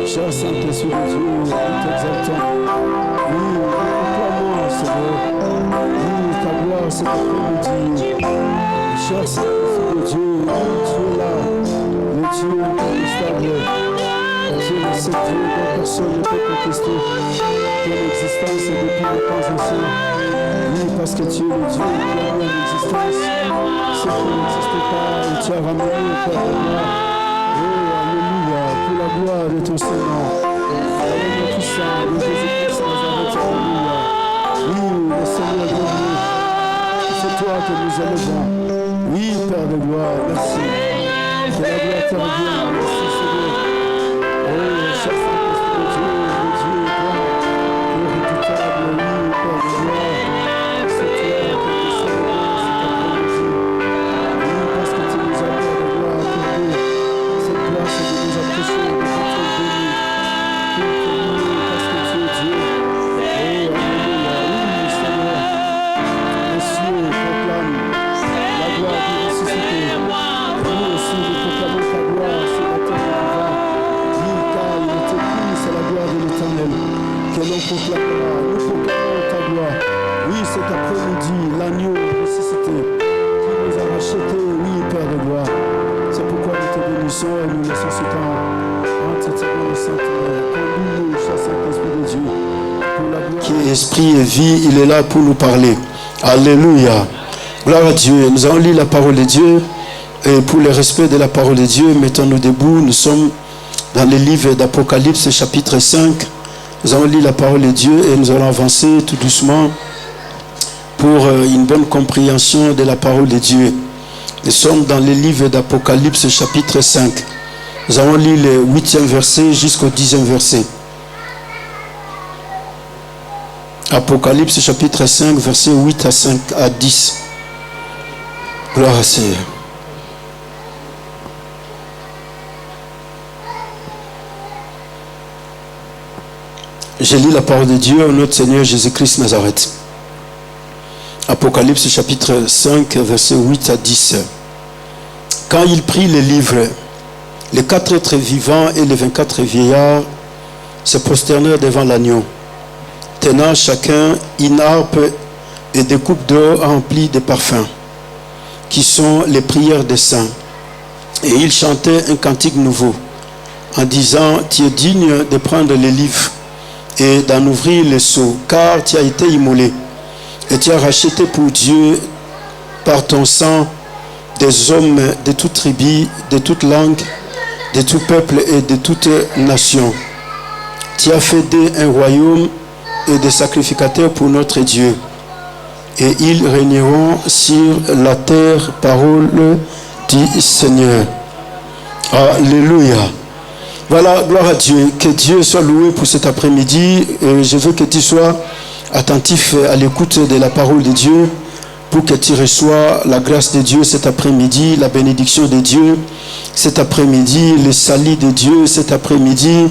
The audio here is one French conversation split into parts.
Cher Saint-Esprit de Dieu, nous t'exaltons. Oui, acclame-moi, Seigneur. Oui, ta gloire cet après-midi. Cher Saint-Esprit de Dieu, tu es là, le Dieu incontestable. Tu es le seul Dieu dont personne ne peut contester ton existence depuis les temps anciens. Oui, parce que tu es le Dieu qui a mis en existence ce qui n'existe pas et tu as ramené au Père de gloire. Oh, alléluia, pour la gloire de ton Seigneur. Avec notre sang, de Jésus-Christ Nazareth, alléluia. Oui, le Seigneur de Dieu, c'est toi que nous élevons. Oui, Père de gloire, merci. Que la gloire te revienne, merci Seigneur. Oh, cher Saint-Esprit de Dieu, le Dieu grand, le redoutable, oui, Père de gloire. C'est toi que nous célébrons cet après-midi. Oui, parce que tu nous as, Père de gloire, accordé cette grâce de nous approcher de notre béni. Parce que tu es Dieu. Oh, alléluia. Oui, Seigneur. Les cieux proclament la gloire du ressuscité. Et nous aussi, nous proclamons ta gloire sur la terre du vivant. Oui, car il est écrit, c'est la gloire de l'Éternel que l'on proclamera. Nous proclamons ta gloire. Oui, cet après-midi, l'agneau ressuscité qui nous a rachetés. Oui, Père de gloire. C'est pourquoi nous te bénissons et nous laissons ce temps entre tes mains, Saint-Père. Conduis-nous, cher Saint-Esprit de Dieu, pour la gloire. Qui est esprit et vie, il est là pour nous parler. Alléluia. Gloire à Dieu. Nous allons lire la parole de Dieu. Et pour le respect de la parole de Dieu, mettons-nous debout. Nous sommes dans le livre d'Apocalypse, chapitre 5. Nous allons lire la parole de Dieu et nous allons avancer tout doucement pour une bonne compréhension de la parole de Dieu. Nous sommes dans le livre d'Apocalypse, chapitre 5. Nous allons lire le 8e verset jusqu'au 10e verset. Apocalypse, chapitre 5, verset 8 à 10. Gloire à Seigneur. Je lis la parole de Dieu au nom de Seigneur Jésus-Christ Nazareth. Apocalypse chapitre 5, verset 8 à 10. Quand il prit les livres, les 4 êtres vivants et les 24 vieillards se prosternèrent devant l'agneau, tenant chacun une harpe et des coupes d'or remplies de parfums, qui sont les prières des saints. Et ils chantaient un cantique nouveau, en disant, tu es digne de prendre les livres et d'en ouvrir les sceaux, car tu as été immolé, et tu as racheté pour Dieu par ton sang des hommes de toute tribu, de toute langue, de tout peuple et de toute nation. Tu as fait d'eux un royaume et des sacrificateurs pour notre Dieu, et ils régneront sur la terre. Parole du Seigneur. Alléluia. Voilà, gloire à Dieu. Que Dieu soit loué pour cet après-midi. Et je veux que tu sois attentif à l'écoute de la parole de Dieu pour que tu reçois la grâce de Dieu cet après-midi, la bénédiction de Dieu cet après-midi, le salut de Dieu cet après-midi,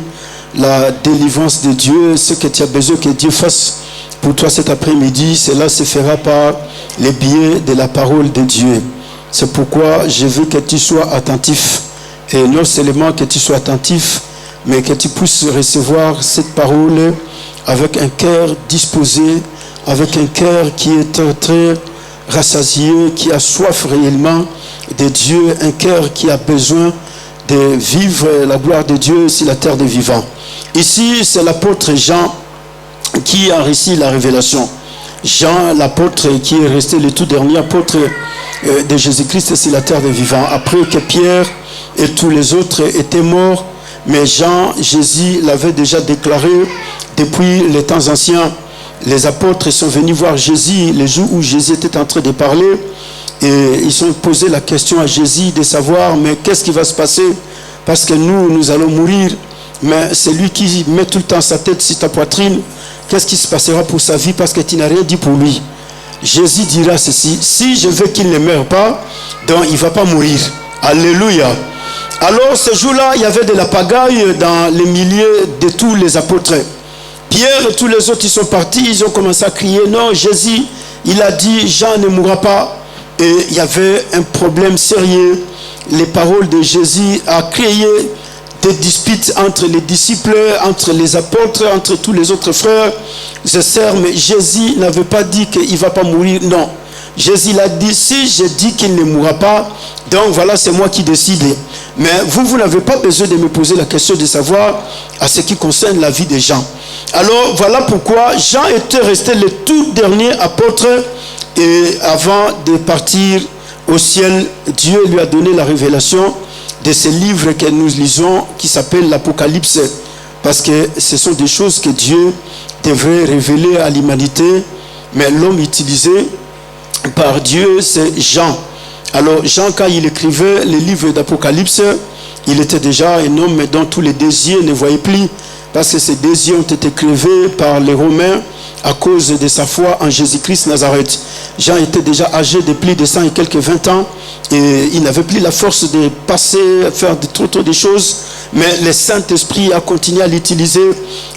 la délivrance de Dieu, ce que tu as besoin que Dieu fasse pour toi cet après-midi, cela se fera par les biais de la parole de Dieu. C'est pourquoi je veux que tu sois attentif. Et non seulement que tu sois attentif, mais que tu puisses recevoir cette parole avec un cœur disposé, avec un cœur qui est très rassasié, qui a soif réellement de Dieu, un cœur qui a besoin de vivre la gloire de Dieu sur la terre des vivants. Ici, c'est l'apôtre Jean qui a réussi la révélation. Jean, l'apôtre qui est resté le tout dernier apôtre de Jésus-Christ sur la terre des vivants. Après que Pierre et tous les autres étaient morts, mais Jean, Jésus l'avait déjà déclaré depuis les temps anciens. Les apôtres sont venus voir Jésus le jour où Jésus était en train de parler, et ils ont posé la question à Jésus de savoir, mais qu'est-ce qui va se passer? Parce que nous allons mourir, mais c'est lui qui met tout le temps sa tête sur ta poitrine. Qu'est-ce qui se passera pour sa vie? Parce que tu n'as rien dit pour lui. Jésus dira ceci: si je veux qu'il ne meure pas, donc il ne va pas mourir. Alléluia. Alors ce jour-là, il y avait de la pagaille dans les milieux de tous les apôtres. Pierre et tous les autres, ils sont partis, ils ont commencé à crier, non, Jésus, il a dit, Jean ne mourra pas. Et il y avait un problème sérieux. Les paroles de Jésus a créé des disputes entre les disciples, entre les apôtres, entre tous les autres frères et sœurs. Mais Jésus n'avait pas dit qu'il ne va pas mourir. Non. Jésus l'a dit, si je dis qu'il ne mourra pas, donc voilà, c'est moi qui décide. Mais vous n'avez pas besoin de me poser la question de savoir à ce qui concerne la vie des gens. Alors voilà pourquoi Jean était resté le tout dernier apôtre, et avant de partir au ciel, Dieu lui a donné la révélation de ce livre que nous lisons qui s'appelle l'Apocalypse, parce que ce sont des choses que Dieu devrait révéler à l'humanité, mais l'homme utilisé par Dieu, c'est Jean. Alors Jean, quand il écrivait les livres d'Apocalypse, il était déjà un homme dont tous les désirs ne voyaient plus, parce que ces désirs ont été crevés par les Romains à cause de sa foi en Jésus-Christ Nazareth. Jean était déjà âgé de plus de 100 et quelques 20 ans, et il n'avait plus la force de passer, faire trop de choses, mais le Saint-Esprit a continué à l'utiliser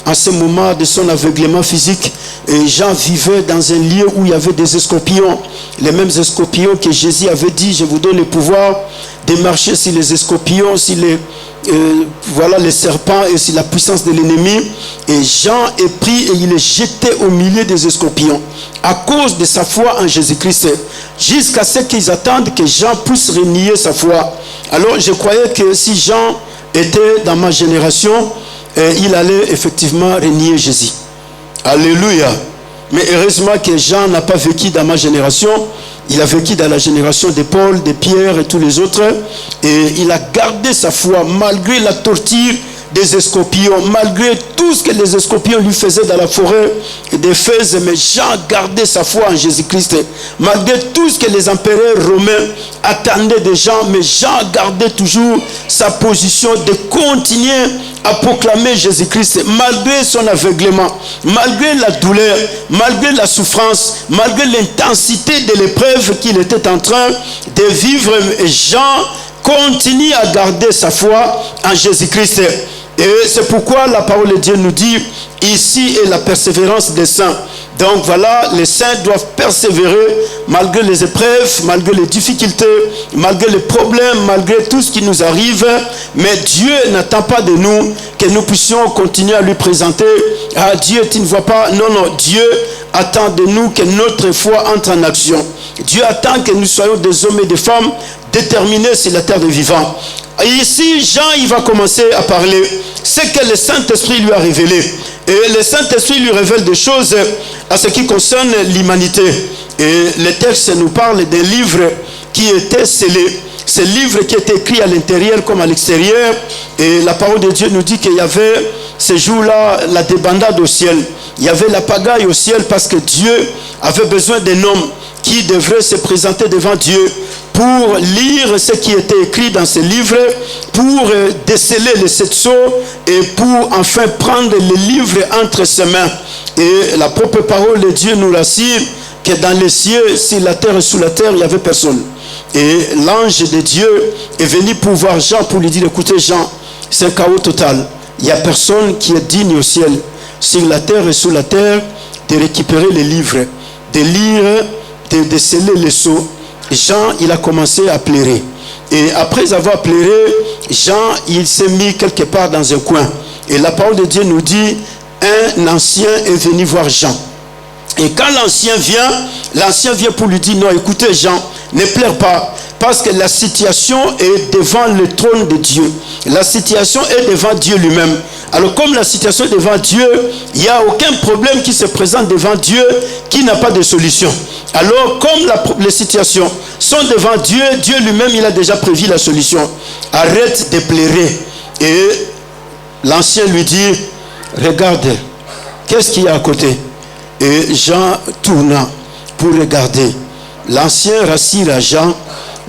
en ce moment de son aveuglement physique. Et Jean vivait dans un lieu où il y avait des escorpions, les mêmes escorpions que Jésus avait dit, je vous donne le pouvoir de marcher sur les escorpions, sur les serpents et sur la puissance de l'ennemi. Et Jean est pris et il est jeté au milieu des escorpions à cause de sa foi en Jésus-Christ, jusqu'à ce qu'ils attendent que Jean puisse renier sa foi. Alors je croyais que si Jean était dans ma génération, il allait effectivement renier Jésus. Alléluia. Mais heureusement que Jean n'a pas vécu dans ma génération. Il a vécu dans la génération de Paul, de Pierre et tous les autres. Et il a gardé sa foi malgré la torture des escorpions, malgré tout ce que les escorpions lui faisaient dans la forêt d'Éphèse. Mais Jean gardait sa foi en Jésus-Christ. Malgré tout ce que les empereurs romains attendaient de Jean, mais Jean gardait toujours sa position de continuer à proclamer Jésus-Christ, malgré son aveuglement, malgré la douleur, malgré la souffrance, malgré l'intensité de l'épreuve qu'il était en train de vivre. Jean continue à garder sa foi en Jésus-Christ. Et c'est pourquoi la parole de Dieu nous dit, ici est la persévérance des saints. Donc voilà, les saints doivent persévérer malgré les épreuves, malgré les difficultés, malgré les problèmes, malgré tout ce qui nous arrive. Mais Dieu n'attend pas de nous que nous puissions continuer à lui présenter. Ah, Dieu, tu ne vois pas. Non, non, Dieu attend de nous que notre foi entre en action. Dieu attend que nous soyons des hommes et des femmes déterminés sur la terre des vivants. Et ici, Jean, il va commencer à parler ce que le Saint-Esprit lui a révélé. Et le Saint-Esprit lui révèle des choses à ce qui concerne l'humanité. Et le texte nous parle des livres qui étaient scellés. Ces livres qui étaient écrits à l'intérieur comme à l'extérieur. Et la parole de Dieu nous dit qu'il y avait ces jours-là la débandade au ciel. Il y avait la pagaille au ciel parce que Dieu avait besoin d'un homme qui devrait se présenter devant Dieu pour lire ce qui était écrit dans ces livres, pour déceler les sept sceaux et pour enfin prendre les livres entre ses mains. Et la propre parole de Dieu nous rassure que dans les cieux, sur la terre et sous la terre, il n'y avait personne. Et l'ange de Dieu est venu pour voir Jean, pour lui dire, écoutez Jean, c'est un chaos total. Il n'y a personne qui est digne au ciel, sur la terre et sous la terre, de récupérer les livres, de lire, de sceller les sceaux. Jean, il a commencé à pleurer. Et après avoir pleuré, Jean, il s'est mis quelque part dans un coin. Et la parole de Dieu nous dit, un ancien est venu voir Jean. Et quand l'ancien vient pour lui dire, non, écoutez Jean, ne pleure pas, parce que la situation est devant le trône de Dieu. La situation est devant Dieu lui-même. Alors comme la situation est devant Dieu, il n'y a aucun problème qui se présente devant Dieu qui n'a pas de solution. Alors comme les situations sont devant Dieu, Dieu lui-même, il a déjà prévu la solution. Arrête de pleurer. Et l'ancien lui dit, regarde, qu'est-ce qu'il y a à côté? Et Jean tourna pour regarder. L'ancien rassure à Jean,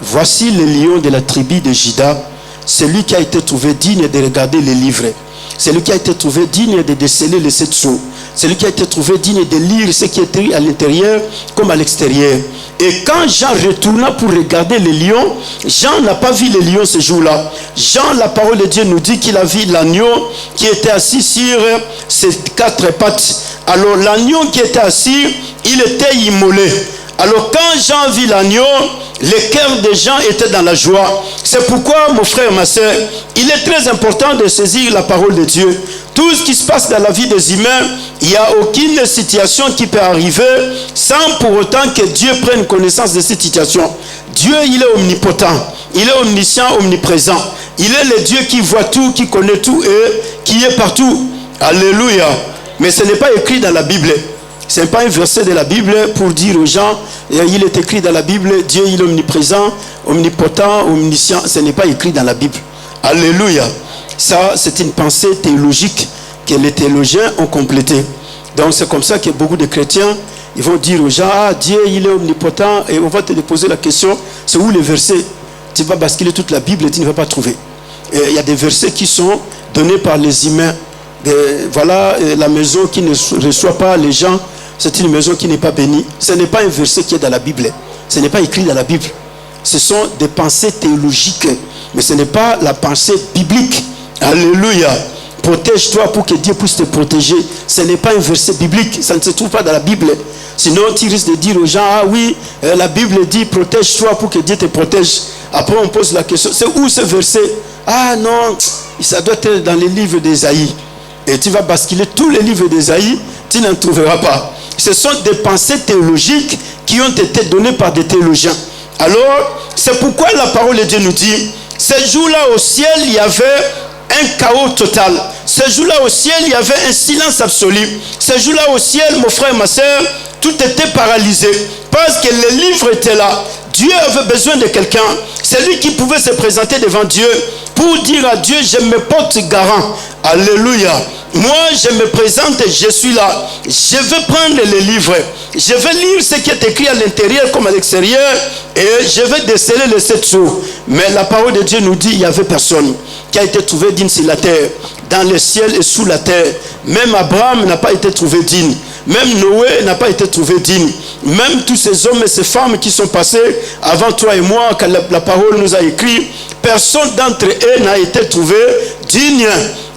voici le lion de la tribu de Juda, celui qui a été trouvé digne de regarder les livres, celui qui a été trouvé digne de déceler les sept sceaux, celui qui a été trouvé digne de lire ce qui est écrit à l'intérieur comme à l'extérieur. Et quand Jean retourna pour regarder les lions, Jean n'a pas vu les lions ce jour-là. Jean, la parole de Dieu nous dit qu'il a vu l'agneau qui était assis sur ses quatre pattes. Alors l'agneau qui était assis, il était immolé. Alors quand Jean vit l'agneau, le cœur des gens était dans la joie. C'est pourquoi, mon frère, ma soeur, il est très important de saisir la parole de Dieu. Tout ce qui se passe dans la vie des humains, il n'y a aucune situation qui peut arriver sans pour autant que Dieu prenne connaissance de cette situation. Dieu, il est omnipotent, il est omniscient, omniprésent. Il est le Dieu qui voit tout, qui connaît tout et qui est partout. Alléluia. Mais ce n'est pas écrit dans la Bible. Ce n'est pas un verset de la Bible pour dire aux gens, il est écrit dans la Bible, Dieu il est omniprésent, omnipotent, omniscient. Ce n'est pas écrit dans la Bible. Alléluia. Ça, c'est une pensée théologique que les théologiens ont complétée. Donc c'est comme ça que beaucoup de chrétiens, ils vont dire aux gens, ah, Dieu il est omnipotent, et on va te poser la question, c'est où les versets? Tu vas basculer toute la Bible et tu ne vas pas trouver. Et il y a des versets qui sont donnés par les humains. Voilà, la maison qui ne reçoit pas les gens, c'est une maison qui n'est pas bénie. Ce n'est pas un verset qui est dans la Bible. Ce n'est pas écrit dans la Bible. Ce sont des pensées théologiques, mais ce n'est pas la pensée biblique. Alléluia. Protège-toi pour que Dieu puisse te protéger. Ce n'est pas un verset biblique. Ça ne se trouve pas dans la Bible. Sinon, tu risques de dire aux gens, ah oui, la Bible dit, protège-toi pour que Dieu te protège. Après, on pose la question, c'est où ce verset? Ah non, ça doit être dans les livres d'Ésaïe. Et tu vas basculer tous les livres d'Ésaïe, tu n'en trouveras pas. Ce sont des pensées théologiques qui ont été données par des théologiens. Alors, c'est pourquoi la parole de Dieu nous dit, ces jours-là au ciel, il y avait un chaos total. Ce jour-là au ciel, il y avait un silence absolu. Ce jour-là au ciel, mon frère, ma soeur, tout était paralysé. Parce que les livres étaient là. Dieu avait besoin de quelqu'un. C'est lui qui pouvait se présenter devant Dieu pour dire à Dieu, je me porte garant. Alléluia. Moi, je me présente et je suis là. Je vais prendre les livres. Je vais lire ce qui est écrit à l'intérieur comme à l'extérieur. Et je vais déceler les 7 sceaux. Mais la parole de Dieu nous dit, il n'y avait personne qui a été trouvé digne sur la terre, dans le ciel et sous la terre. Même Abraham n'a pas été trouvé digne. Même Noé n'a pas été trouvé digne. Même tous ces hommes et ces femmes qui sont passés avant toi et moi, quand la parole nous a écrit, personne d'entre eux n'a été trouvé digne.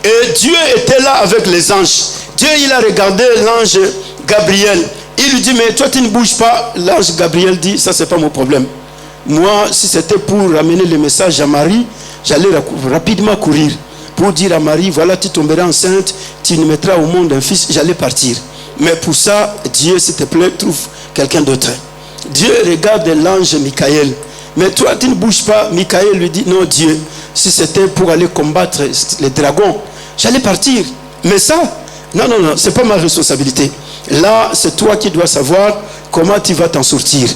Et Dieu était là avec les anges. Dieu, il a regardé l'ange Gabriel. Il lui dit, mais toi tu ne bouges pas. L'ange Gabriel dit, ça c'est pas mon problème. Moi, si c'était pour ramener le message à Marie, j'allais rapidement courir pour dire à Marie, voilà, tu tomberas enceinte, tu nous mettras au monde un fils, j'allais partir. Mais pour ça, Dieu, s'il te plaît, trouve quelqu'un d'autre. Dieu regarde l'ange Michael. Mais toi, tu ne bouges pas. Michael lui dit, non Dieu, si c'était pour aller combattre les dragons, j'allais partir. Mais ça, non, c'est pas ma responsabilité. Là, c'est toi qui dois savoir comment tu vas t'en sortir.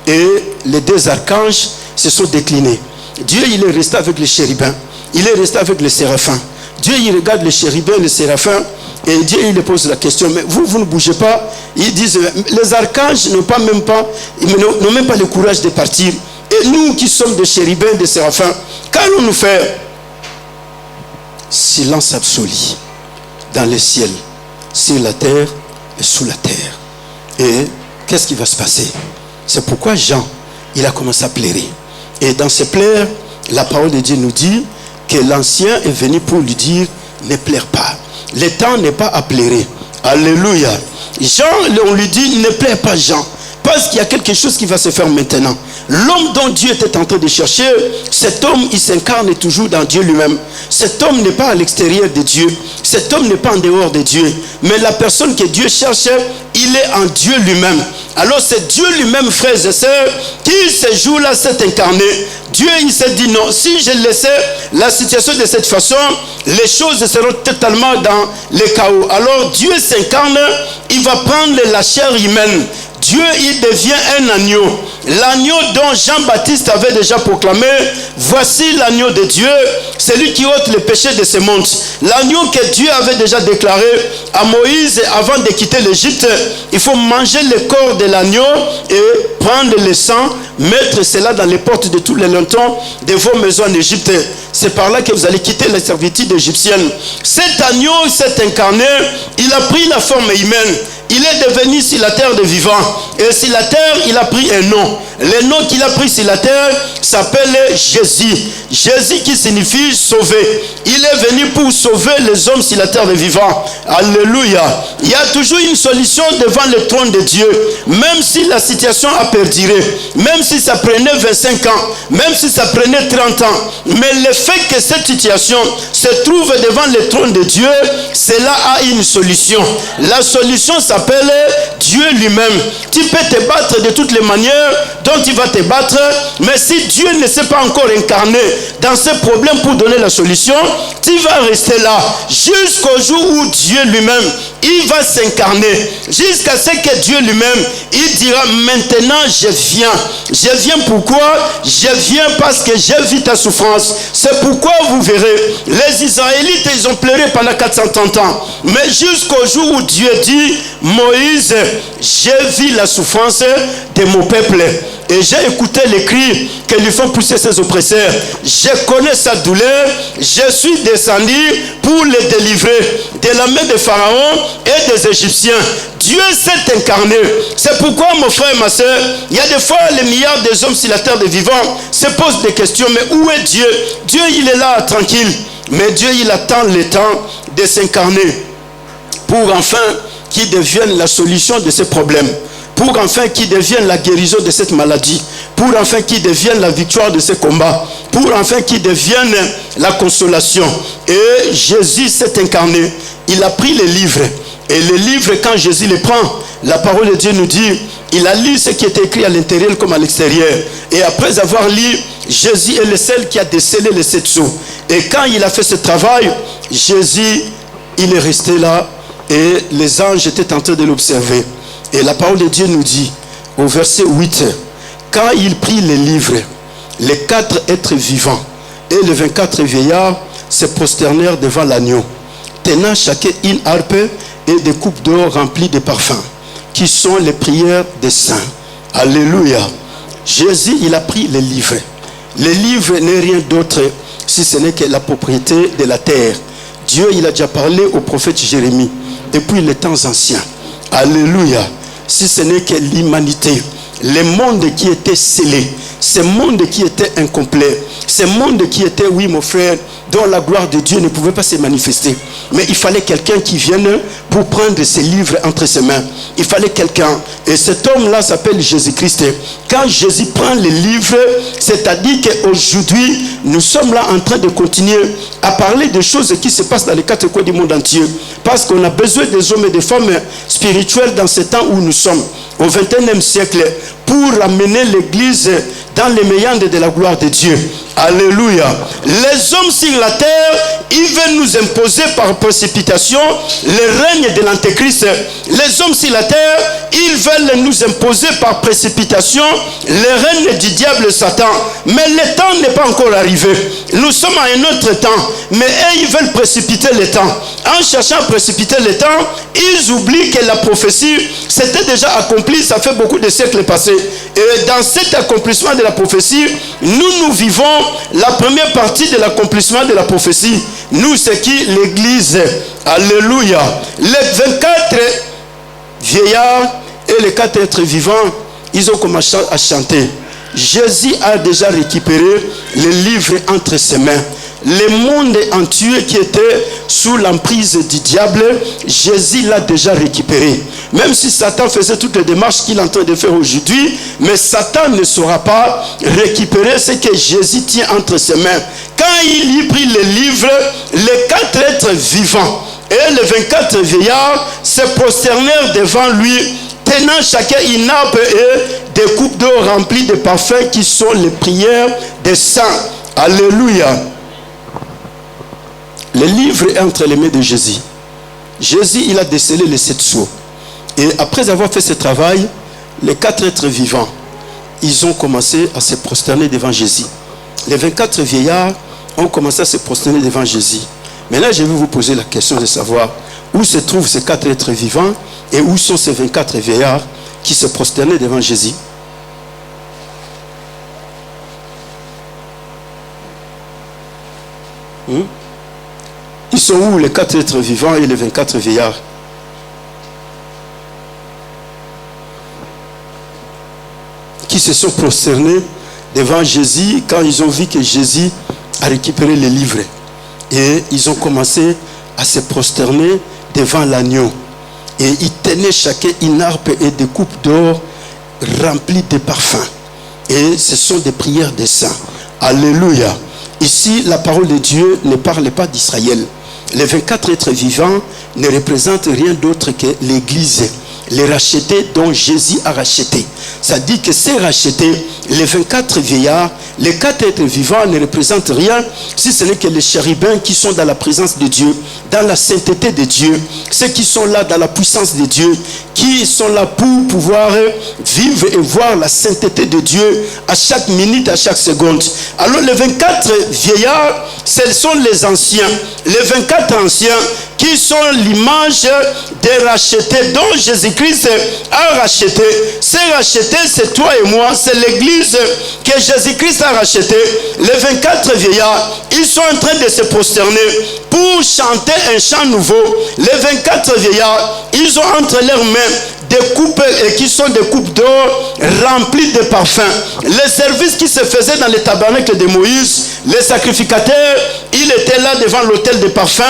Et les 2 archanges se sont déclinés. Dieu, il est resté avec les chérubins. Il est resté avec les séraphins. Dieu, il regarde les chérubins, les séraphins, et Dieu, il leur pose la question, mais vous ne bougez pas. Ils disent, les archanges n'ont même pas le courage de partir. Et nous qui sommes des chérubins, des séraphins, qu'allons-nous faire? Silence absolu dans le ciel, sur la terre et sous la terre. Et qu'est-ce qui va se passer? C'est pourquoi Jean, il a commencé à pleurer. Et dans ses pleurs, la parole de Dieu nous dit que l'ancien est venu pour lui dire, ne pleure pas. Le temps n'est pas à pleurer. Alléluia. Jean, on lui dit, ne pleure pas Jean. Parce qu'il y a quelque chose qui va se faire maintenant. L'homme dont Dieu était en train de chercher, cet homme, il s'incarne toujours dans Dieu lui-même. Cet homme n'est pas à l'extérieur de Dieu. Cet homme n'est pas en dehors de Dieu. Mais la personne que Dieu cherche, il est en Dieu lui-même. Alors c'est Dieu lui-même, frères et sœurs, qui ce jour-là s'est incarné. Dieu, il s'est dit non, si je laissais la situation de cette façon, les choses seront totalement dans le chaos. Alors Dieu s'incarne, il va prendre la chair humaine. Dieu, il devient un agneau. L'agneau dont Jean-Baptiste avait déjà proclamé, voici l'agneau de Dieu, celui qui ôte le péché de ce monde. L'agneau que Dieu avait déjà déclaré à Moïse avant de quitter l'Égypte, il faut manger le corps de l'agneau et prendre le sang, mettre cela dans les portes de tous les lintons de vos maisons en Égypte. C'est par là que vous allez quitter la servitude égyptienne. Cet agneau s'est incarné, il a pris la forme humaine. Il est devenu sur la terre des vivants. Et sur la terre, il a pris un nom. Le nom qu'il a pris sur la terre s'appelle Jésus. Jésus qui signifie sauver. Il est venu pour sauver les hommes sur la terre des vivants. Alléluia. Il y a toujours une solution devant le trône de Dieu. Même si la situation a perduré, même si ça prenait 25 ans, même si ça prenait 30 ans, mais le fait que cette situation se trouve devant le trône de Dieu, cela a une solution. La solution s'appelle Dieu lui-même. Tu peux te battre de toutes les manières dont tu vas te battre, mais si Dieu ne s'est pas encore incarné dans ce problème pour donner la solution, tu vas rester là jusqu'au jour où Dieu lui-même, il va s'incarner, jusqu'à ce que Dieu lui-même, il dira maintenant je viens. Je viens pourquoi? Je viens parce que j'ai vu ta souffrance. C'est pourquoi vous verrez, les Israélites, ils ont pleuré pendant 430 ans. Mais jusqu'au jour où Dieu dit, Moïse, j'ai vu la souffrance de mon peuple. Et j'ai écouté les cris que lui font pousser ses oppresseurs. Je connais sa douleur. Je suis descendu pour les délivrer de la main de Pharaon et des Égyptiens. Dieu s'est incarné. C'est pourquoi, mon frère et ma soeur, il y a des fois les milliards des hommes sur la terre des vivants se posent des questions. Mais où est Dieu? Dieu, il est là, tranquille. Mais Dieu, il attend le temps de s'incarner pour enfin qu'il devienne la solution de ces problèmes. Pour enfin qu'il devienne la guérison de cette maladie, pour enfin qu'il devienne la victoire de ce combat, pour enfin qu'il devienne la consolation. Et Jésus s'est incarné. Il a pris les livres. Et les livres, quand Jésus les prend, la parole de Dieu nous dit, il a lu ce qui était écrit à l'intérieur comme à l'extérieur. Et après avoir lu, Jésus est le seul qui a décelé les 7 sceaux. Et quand il a fait ce travail, Jésus, il est resté là et les anges étaient en train de l'observer. Et la parole de Dieu nous dit, au verset 8, quand il prit les livres, les 4 êtres vivants et les 24 vieillards se prosternèrent devant l'agneau, tenant chacun une harpe et des coupes d'or remplies de parfums, qui sont les prières des saints. Alléluia. Jésus, il a pris les livres. Les livres n'est rien d'autre si ce n'est que la propriété de la terre. Dieu, il a déjà parlé au prophète Jérémie depuis les temps anciens. Alléluia. Si ce n'est que l'humanité, le monde qui était scellé, ce monde qui était incomplet, ce monde qui était, oui mon frère, dont la gloire de Dieu ne pouvait pas se manifester. Mais il fallait quelqu'un qui vienne pour prendre ces livres entre ses mains. Il fallait quelqu'un. Et cet homme-là s'appelle Jésus-Christ. Quand Jésus prend les livres, c'est-à-dire qu'aujourd'hui, nous sommes là en train de continuer à parler des choses qui se passent dans les 4 coins du monde entier. Parce qu'on a besoin des hommes et des femmes spirituels dans ce temps où nous sommes, au XXIe siècle, pour amener l'Église dans les méandres de la gloire de Dieu. Alléluia. Les hommes sur la terre, ils veulent nous imposer par précipitation le règne de l'Antéchrist. Les hommes sur la terre, ils veulent nous imposer par précipitation le règne du diable Satan. Mais le temps n'est pas encore arrivé. Nous sommes à un autre temps. Mais eux, ils veulent précipiter le temps. En cherchant à précipiter le temps, ils oublient que la prophétie s'était déjà accomplie. Ça fait beaucoup de siècles passés. Et dans cet accomplissement de la prophétie, nous vivons la première partie de l'accomplissement de la prophétie. Nous, c'est qui? L'Église. Alléluia. Les 24 vieillards et les 4 êtres vivants, ils ont commencé à chanter. Jésus a déjà récupéré les livres entre ses mains. Le monde entier qui était sous l'emprise du diable, Jésus l'a déjà récupéré. Même si Satan faisait toutes les démarches qu'il est en train de faire aujourd'hui, mais Satan ne saura pas récupérer ce que Jésus tient entre ses mains. Quand il y prit les livres, les 4 êtres vivants et les 24 vieillards se prosternèrent devant lui, tenant chacun une harpe et des coupes d'eau remplies de parfums qui sont les prières des saints. Alléluia. Le livre est entre les mains de Jésus. Jésus, il a décelé les 7 sceaux. Et après avoir fait ce travail, les 4 êtres vivants, ils ont commencé à se prosterner devant Jésus. Les 24 vieillards ont commencé à se prosterner devant Jésus. Maintenant, je vais vous poser la question de savoir où se trouvent ces 4 êtres vivants et où sont ces 24 vieillards qui se prosternaient devant Jésus. Ils sont où les 4 êtres vivants et les 24 vieillards? Qui se sont prosternés devant Jésus quand ils ont vu que Jésus a récupéré les livres. Et ils ont commencé à se prosterner devant l'agneau. Et ils tenaient chacun une harpe et des coupes d'or remplies de parfums. Et ce sont des prières des saints. Alléluia. Ici, la parole de Dieu ne parle pas d'Israël. Les 24 êtres vivants ne représentent rien d'autre que l'Église, les rachetés dont Jésus a racheté. Ça dit que c'est racheté, les 24 vieillards, les 4 êtres vivants ne représentent rien si ce n'est que les chérubins qui sont dans la présence de Dieu, dans la sainteté de Dieu, ceux qui sont là dans la puissance de Dieu, qui sont là pour pouvoir vivre et voir la sainteté de Dieu à chaque minute, à chaque seconde. Alors les 24 vieillards, ce sont les anciens, les 24 anciens qui sont l'image des rachetés dont Jésus-Christ a racheté. Ces rachetés, c'est toi et moi, c'est l'église que Jésus-Christ a racheté. Les 24 vieillards, ils sont en train de se prosterner pour chanter un chant nouveau. Les 24 vieillards, ils ont entre leurs mains des coupes qui sont des coupes d'or remplies de parfums. Les services qui se faisaient dans le tabernacle de Moïse, les sacrificateurs, ils étaient là devant l'autel de parfums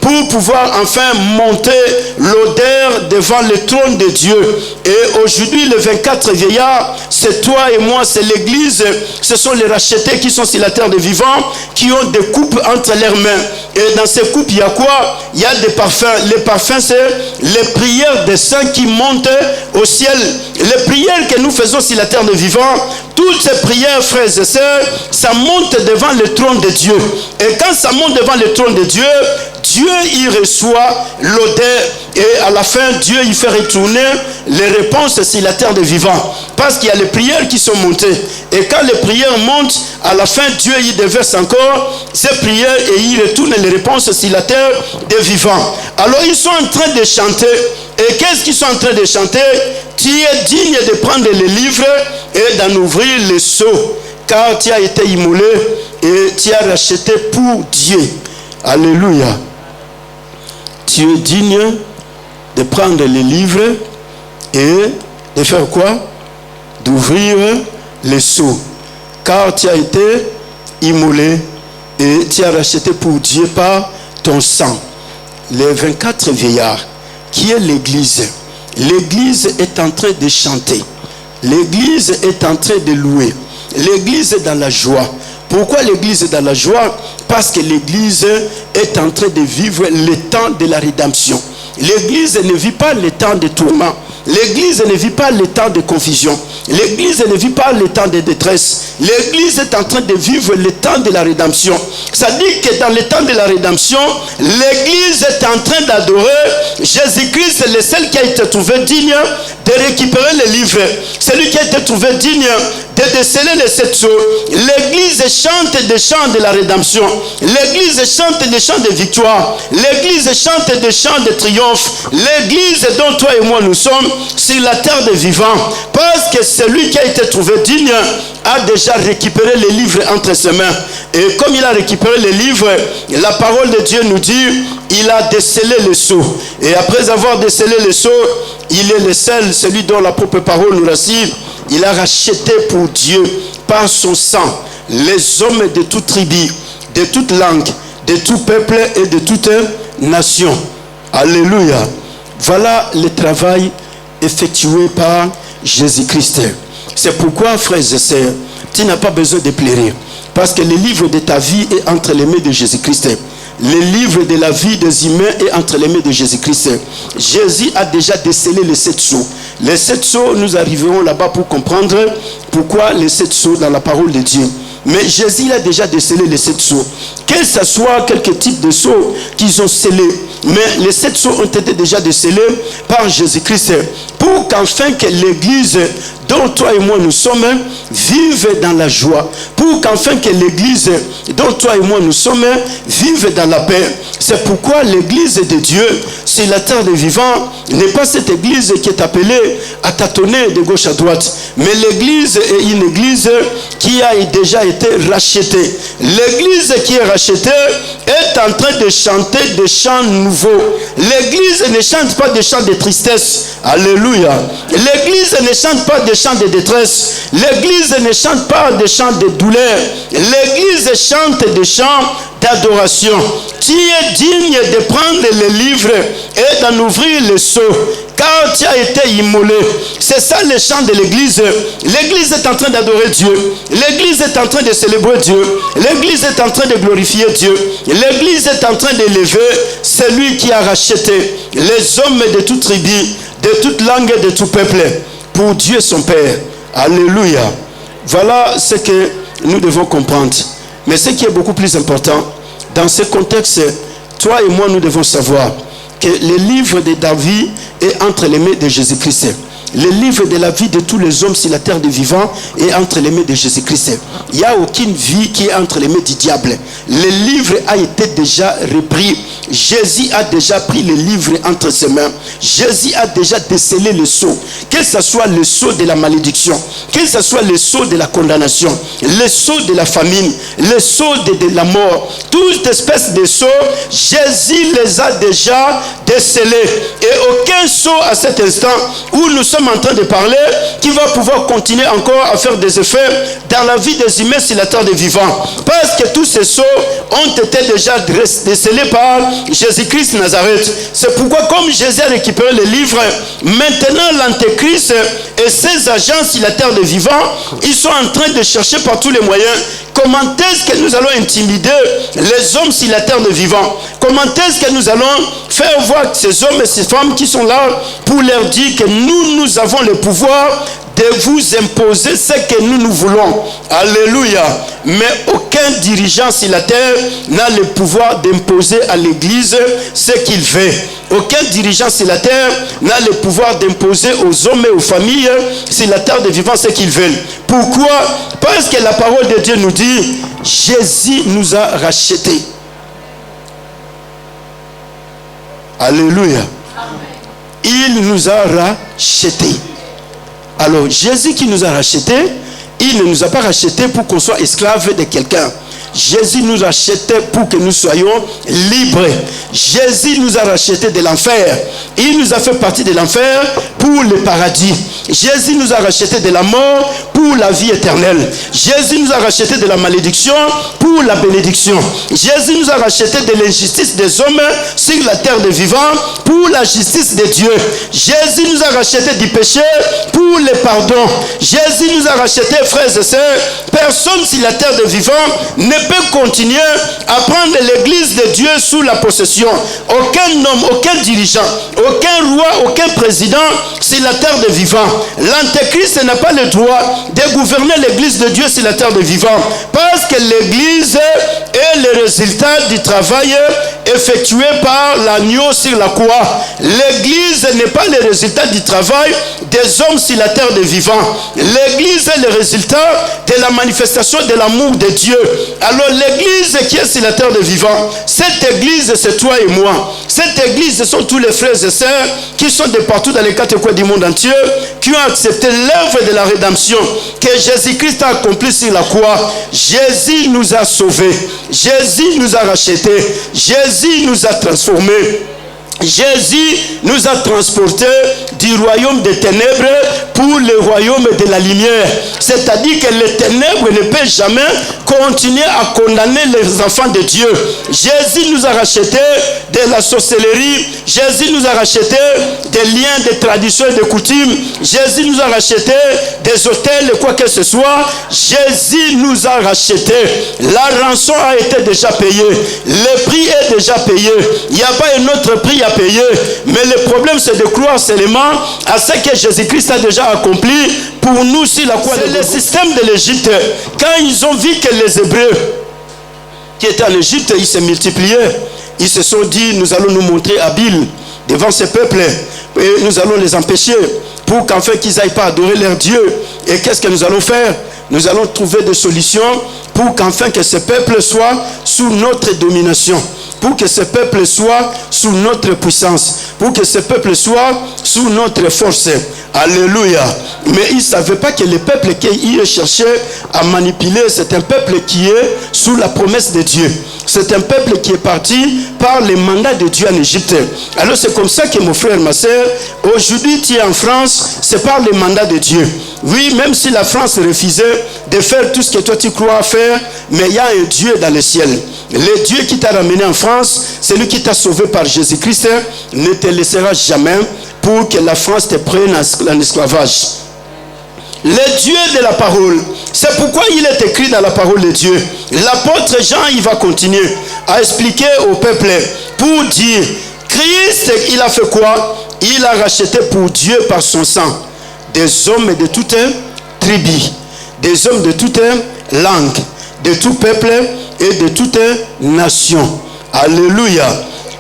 pour pouvoir enfin monter l'odeur devant le trône de Dieu. Et aujourd'hui, les 24 vieillards, c'est toi et moi, c'est l'église, ce sont les rachetés qui sont sur la terre des vivants, qui ont des coupes entre leurs mains. Et dans ces coupes, il y a quoi? Il y a des parfums. Les parfums, c'est les prières des saints qui montent au ciel. Les prières que nous faisons sur la terre des vivants, toutes ces prières, frères et sœurs, ça monte devant le trône de Dieu. Et quand ça monte devant le trône de Dieu, Dieu y reçoit l'odeur. Et à la fin, Dieu y fait retourner les réponses sur la terre des vivants. Parce qu'il y a les prières qui sont montées. Et quand les prières montent, à la fin, Dieu y déverse encore ces prières et il retourne les réponses sur la terre des vivants. Alors ils sont en train de chanter. Et qu'est-ce qu'ils sont en train de chanter? Tu es digne de prendre les livres et d'en ouvrir les sceaux. Car tu as été immolé et tu as racheté pour Dieu. Alléluia. Tu es digne de prendre les livres et de faire quoi? D'ouvrir les sceaux. Car tu as été immolé et tu as racheté pour Dieu par ton sang. Les 24 vieillards, qui est l'église? L'église est en train de chanter. L'église est en train de louer. L'église est dans la joie. Pourquoi l'église est dans la joie? Parce que l'église est en train de vivre le temps de la rédemption. L'église ne vit pas le temps de tourment. L'église ne vit pas le temps de confusion. L'église ne vit pas le temps de détresse. L'église est en train de vivre le temps de la rédemption. Ça dit que dans le temps de la rédemption, l'église est en train d'adorer Jésus-Christ, le seul qui a été trouvé digne de récupérer les livres. Celui qui a été trouvé digne de déceler les 7 sceaux. L'église chante des chants de la rédemption. L'église chante des chants de victoire. L'église chante des chants de triomphe. L'église dont toi et moi nous sommes sur la terre des vivants. Parce que celui qui a été trouvé digne a déjà récupéré les livres entre ses mains. Et comme il a récupéré les livres, la parole de Dieu nous dit, il a décelé le sceau. Et après avoir décelé le sceau, il est le seul, celui dont la propre parole nous rassure. Il a racheté pour Dieu par son sang les hommes de toute tribu, de toute langue, de tout peuple et de toute nation. Alléluia. Voilà le travail effectué par Jésus-Christ. C'est pourquoi, frères et sœurs, tu n'as pas besoin de pleurer. Parce que le livre de ta vie est entre les mains de Jésus-Christ. Le livre de la vie des humains est entre les mains de Jésus-Christ. Jésus a déjà décelé les 7 sceaux. Les 7 sceaux, nous arriverons là-bas pour comprendre pourquoi les 7 sceaux dans la parole de Dieu. Mais Jésus a déjà décelé les 7 sceaux. Que ce soit quelques types de sceaux qu'ils ont scellés, mais les 7 sceaux ont été déjà décelés par Jésus-Christ. Pour qu'enfin que l'église dont toi et moi nous sommes vive dans la joie. Pour qu'enfin que l'église dont toi et moi nous sommes vive dans la paix. C'est pourquoi l'église de Dieu sur la terre des vivants n'est pas cette église qui est appelée à tâtonner de gauche à droite. Mais l'église est une église qui a déjà été rachetée. L'église qui est rachetée est en train de chanter des chants nouveaux. L'église ne chante pas des chants de tristesse. Alléluia. L'église ne chante pas des chants de détresse. L'église ne chante pas des chants de douleur. L'église chante des chants d'adoration. Tu es digne de prendre les livres et d'en ouvrir les sceaux, car tu as été immolé. C'est ça le chant de l'église. L'église est en train d'adorer Dieu. L'église est en train de célébrer Dieu. L'église est en train de glorifier Dieu. L'église est en train d'élever celui qui a racheté les hommes de toute tribu, de toute langue et de tout peuple, pour Dieu son Père. Alléluia. Voilà ce que nous devons comprendre. Mais ce qui est beaucoup plus important, dans ce contexte, toi et moi, nous devons savoir que le livre de David est entre les mains de Jésus-Christ. Le livre de la vie de tous les hommes sur la terre des vivants est entre les mains de Jésus-Christ. Il n'y a aucune vie qui est entre les mains du diable. Le livre a été déjà repris. Jésus a déjà pris le livre entre ses mains. Jésus a déjà décelé le sceau. Que ce soit le sceau de la malédiction, que ce soit le sceau de la condamnation, le sceau de la famine, le sceau de la mort, toute espèce de sceaux, Jésus les a déjà décelés. Et aucun sceau à cet instant où nous sommes en train de parler qui va pouvoir continuer encore à faire des effets dans la vie des humains sur la terre des vivants. Parce que tous ces sceaux ont été déjà décelés par Jésus-Christ Nazareth. C'est pourquoi comme Jésus a récupéré les livres, maintenant l'Antéchrist et ses agents sur la terre des vivants, ils sont en train de chercher par tous les moyens comment est-ce que nous allons intimider les hommes sur la terre des vivants. Comment est-ce que nous allons faire voir ces hommes et ces femmes qui sont là pour leur dire que nous avons le pouvoir de vous imposer ce que nous voulons. Alléluia. Mais aucun dirigeant sur la terre n'a le pouvoir d'imposer à l'église ce qu'il veut. Aucun dirigeant sur la terre n'a le pouvoir d'imposer aux hommes et aux familles sur la terre des vivants ce qu'ils veulent. Pourquoi? Parce que la parole de Dieu nous dit, Jésus nous a rachetés. Alléluia. Il nous a rachetés. Alors, Jésus qui nous a rachetés, il ne nous a pas rachetés pour qu'on soit esclave de quelqu'un. Jésus nous a rachetés pour que nous soyons libres. Jésus nous a rachetés de l'enfer. Il nous a fait partie de l'enfer pour le paradis. Jésus nous a rachetés de la mort pour la vie éternelle. Jésus nous a rachetés de la malédiction pour la bénédiction. Jésus nous a rachetés de l'injustice des hommes sur la terre des vivants pour la justice de Dieu. Jésus nous a rachetés du péché pour le pardon. Jésus nous a rachetés, frères et sœurs. Personne sur la terre des vivants ne peut continuer à prendre l'église de Dieu sous la possession. Aucun homme, aucun dirigeant, aucun roi, aucun président sur la terre des vivants. L'Antéchrist n'a pas le droit de gouverner l'église de Dieu sur la terre des vivants. Parce que l'église est le résultat du travail effectué par l'agneau sur la croix. L'église n'est pas le résultat du travail des hommes sur la terre des vivants. L'église est le résultat de la manifestation de l'amour de Dieu. Alors l'église qui est sur la terre des vivants, cette église c'est toi et moi. Cette église ce sont tous les frères et sœurs qui sont de partout dans les quatre coins du monde entier, qui ont accepté l'œuvre de la rédemption que Jésus-Christ a accomplie sur la croix. Jésus nous a sauvés. Jésus nous a rachetés. Jésus nous a transformés. Jésus nous a transportés du royaume des ténèbres pour le royaume de la lumière. C'est-à-dire que les ténèbres ne peuvent jamais continuer à condamner les enfants de Dieu. Jésus nous a rachetés de la sorcellerie. Jésus nous a rachetés des liens, des traditions et des coutumes. Jésus nous a rachetés des hôtels, quoi que ce soit. Jésus nous a rachetés. La rançon a été déjà payée. Le prix est déjà payé. Il n'y a pas un autre prix à payer. Mais le problème c'est de croire seulement à ce que Jésus-Christ a déjà accompli pour nous sur la croix. C'est le système de l'Égypte. Quand ils ont vu que les Hébreux qui étaient en Égypte, ils se multipliaient, ils se sont dit, nous allons nous montrer habiles devant ce peuple et nous allons les empêcher pour qu'enfin qu'ils n'aillent pas adorer leur Dieu. Et qu'est-ce que nous allons faire? Nous allons trouver des solutions pour qu'enfin que ce peuple soit sous notre domination, pour que ce peuple soit sous notre puissance, pour que ce peuple soit sous notre force. Alléluia. Mais ils ne savaient pas que le peuple qu'ils cherchaient à manipuler, c'est un peuple qui est sous la promesse de Dieu. C'est un peuple qui est parti par le mandat de Dieu en Égypte. Alors c'est comme ça que mon frère, ma soeur, aujourd'hui tu es en France, c'est par le mandat de Dieu. Oui, même si la France refusait de faire tout ce que toi tu crois faire, mais il y a un Dieu dans le ciel. Le Dieu qui t'a ramené en France, celui qui t'a sauvé par Jésus-Christ, ne te laissera jamais pour que la France te prenne en esclavage. Le Dieu de la parole, c'est pourquoi il est écrit dans la parole de Dieu. L'apôtre Jean, il va continuer à expliquer au peuple pour dire, Christ, il a fait quoi? Il a racheté pour Dieu par son sang des hommes de toute tribu, des hommes de toute langue, de tout peuple et de toute nation. Alléluia.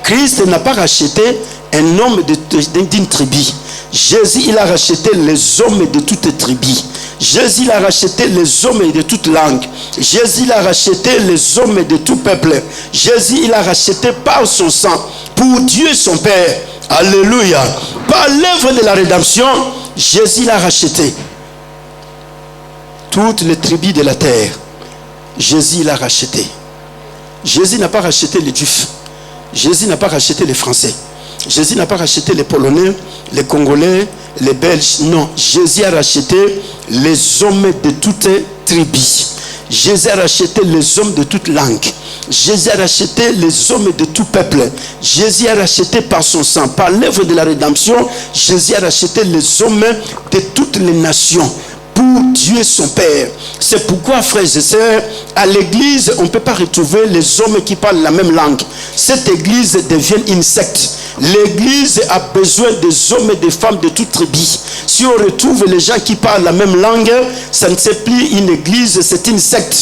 Christ n'a pas racheté un homme d'une tribu. Jésus, il a racheté les hommes de toute tribu. Jésus, il a racheté les hommes de toute langue. Jésus, il a racheté les hommes de tout peuple. Jésus, il a racheté par son sang, pour Dieu son Père. Alléluia. Par l'œuvre de la rédemption, Jésus l'a racheté. Toutes les tribus de la terre, Jésus l'a racheté. Jésus n'a pas racheté les Juifs. Jésus n'a pas racheté les Français. Jésus n'a pas racheté les Polonais, les Congolais, les Belges. Non, Jésus a racheté les hommes de toutes tribus. Jésus a racheté les hommes de toute langue. Jésus a racheté les hommes de tout peuple. Jésus a racheté par son sang, par l'œuvre de la rédemption. Jésus a racheté les hommes de toutes les nations. Pour Dieu son Père. C'est pourquoi, frères et sœurs, à l'église, on ne peut pas retrouver les hommes qui parlent la même langue. Cette église devient une secte. L'église a besoin des hommes et des femmes de toute tribu. Si on retrouve les gens qui parlent la même langue, ça ne c'est plus une église, c'est une secte.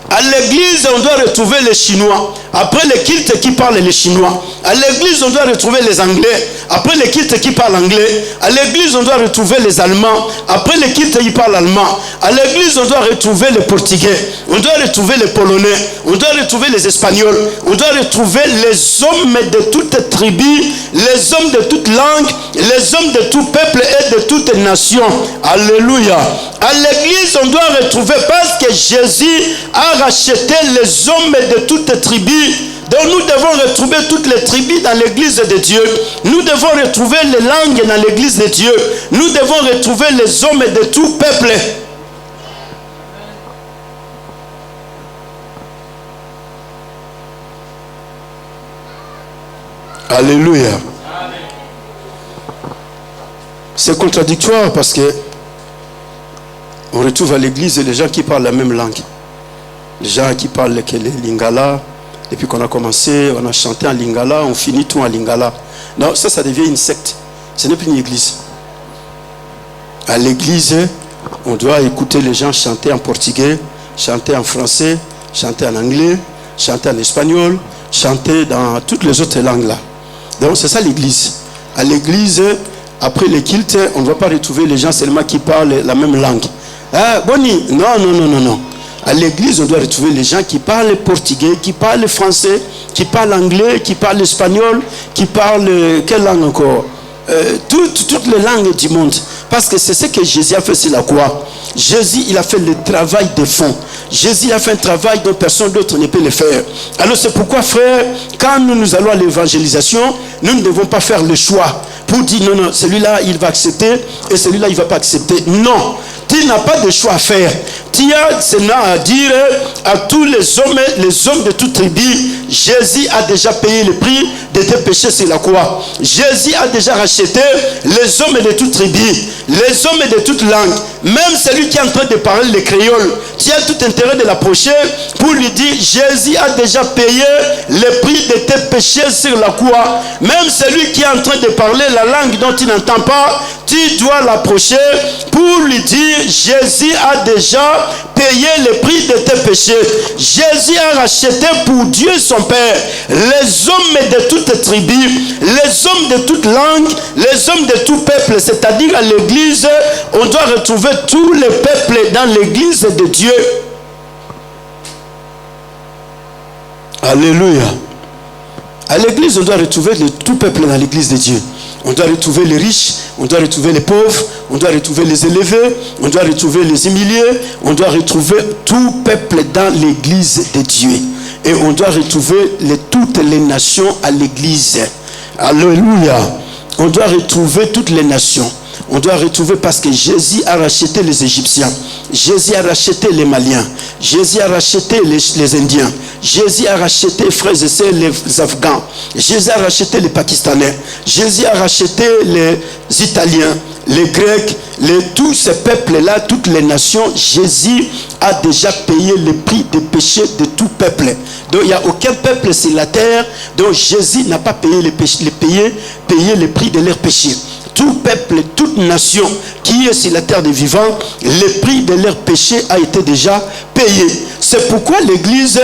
À l'église, on doit retrouver les Chinois. Après les cultes qui parlent les Chinois. À l'église, on doit retrouver les Anglais. Après les cultes qui parlent anglais. À l'église, on doit retrouver les Allemands. Après les cultes qui parlent allemand. À l'église, on doit retrouver les Portugais. On doit retrouver les Polonais. On doit retrouver les Espagnols. On doit retrouver les hommes de toutes tribus, les hommes de toute langue, les hommes de tout peuple et de toute nation. Alléluia. À l'église, on doit retrouver, parce que Jésus a racheté les hommes de toutes tribus. Donc nous devons retrouver toutes les tribus dans l'église de Dieu. Nous devons retrouver les langues dans l'église de Dieu. Nous devons retrouver les hommes de tout peuple. Alléluia. C'est contradictoire parce que on retrouve à l'église les gens qui parlent la même langue. Les gens qui parlent le lingala. Depuis qu'on a commencé, on a chanté en lingala, on finit tout en lingala. Non, ça devient une secte. Ce n'est plus une église. À l'église, on doit écouter les gens chanter en portugais, chanter en français, chanter en anglais, chanter en espagnol, chanter dans toutes les autres langues là. Donc c'est ça l'église. À l'église, après les cultes, on ne va pas retrouver les gens seulement qui parlent la même langue. Ah, Bonnie, non. À l'église, on doit retrouver les gens qui parlent portugais, qui parlent français, qui parlent anglais, qui parlent espagnol, qui parlent... Quelle langue encore? Toutes les langues du monde. Parce que c'est ce que Jésus a fait sur la croix. Jésus, il a fait le travail de fond. Jésus a fait un travail dont personne d'autre ne peut le faire. Alors c'est pourquoi, frère, quand nous allons à l'évangélisation, nous ne devons pas faire le choix pour dire non, celui-là, il va accepter et celui-là, il ne va pas accepter. Non, tu n'as pas de choix à faire. Tu as cela à dire à tous les hommes de toute tribu, Jésus a déjà payé le prix de tes péchés sur la croix. Jésus a déjà racheté les hommes de toute tribu, les hommes de toute langue. Même celui qui est en train de parler le créole, tu as tout intérêt de l'approcher pour lui dire, Jésus a déjà payé le prix de tes péchés sur la croix. Même celui qui est en train de parler la langue dont tu n'entends pas, tu dois l'approcher pour lui dire, Jésus a déjà payé le prix de tes péchés. Jésus a racheté pour Dieu son Père les hommes de toutes tribus, les hommes de toute langue, les hommes de tout peuple. C'est-à-dire à l'église, on doit retrouver tous les peuples dans l'église de Dieu. Alléluia. À l'église, on doit retrouver tout peuple dans l'église de Dieu. On doit retrouver les riches, on doit retrouver les pauvres, on doit retrouver les élevés, on doit retrouver les humiliés, on doit retrouver tout peuple dans l'église de Dieu. Et on doit retrouver toutes les nations à l'église. Alléluia. On doit retrouver toutes les nations. On doit retrouver parce que Jésus a racheté les Égyptiens. Jésus a racheté les Maliens. Jésus a racheté les Indiens. Jésus a racheté, frères et sœurs, les Afghans. Jésus a racheté les Pakistanais. Jésus a racheté les Italiens, les Grecs, tous ces peuples-là, toutes les nations. Jésus a déjà payé le prix des péchés de tout peuple. Donc il n'y a aucun peuple sur la terre dont Jésus n'a pas payé le prix de leurs péchés. Tout peuple, toute nation qui est sur la terre des vivants, le prix de leurs péchés a été déjà payé. C'est pourquoi l'Église,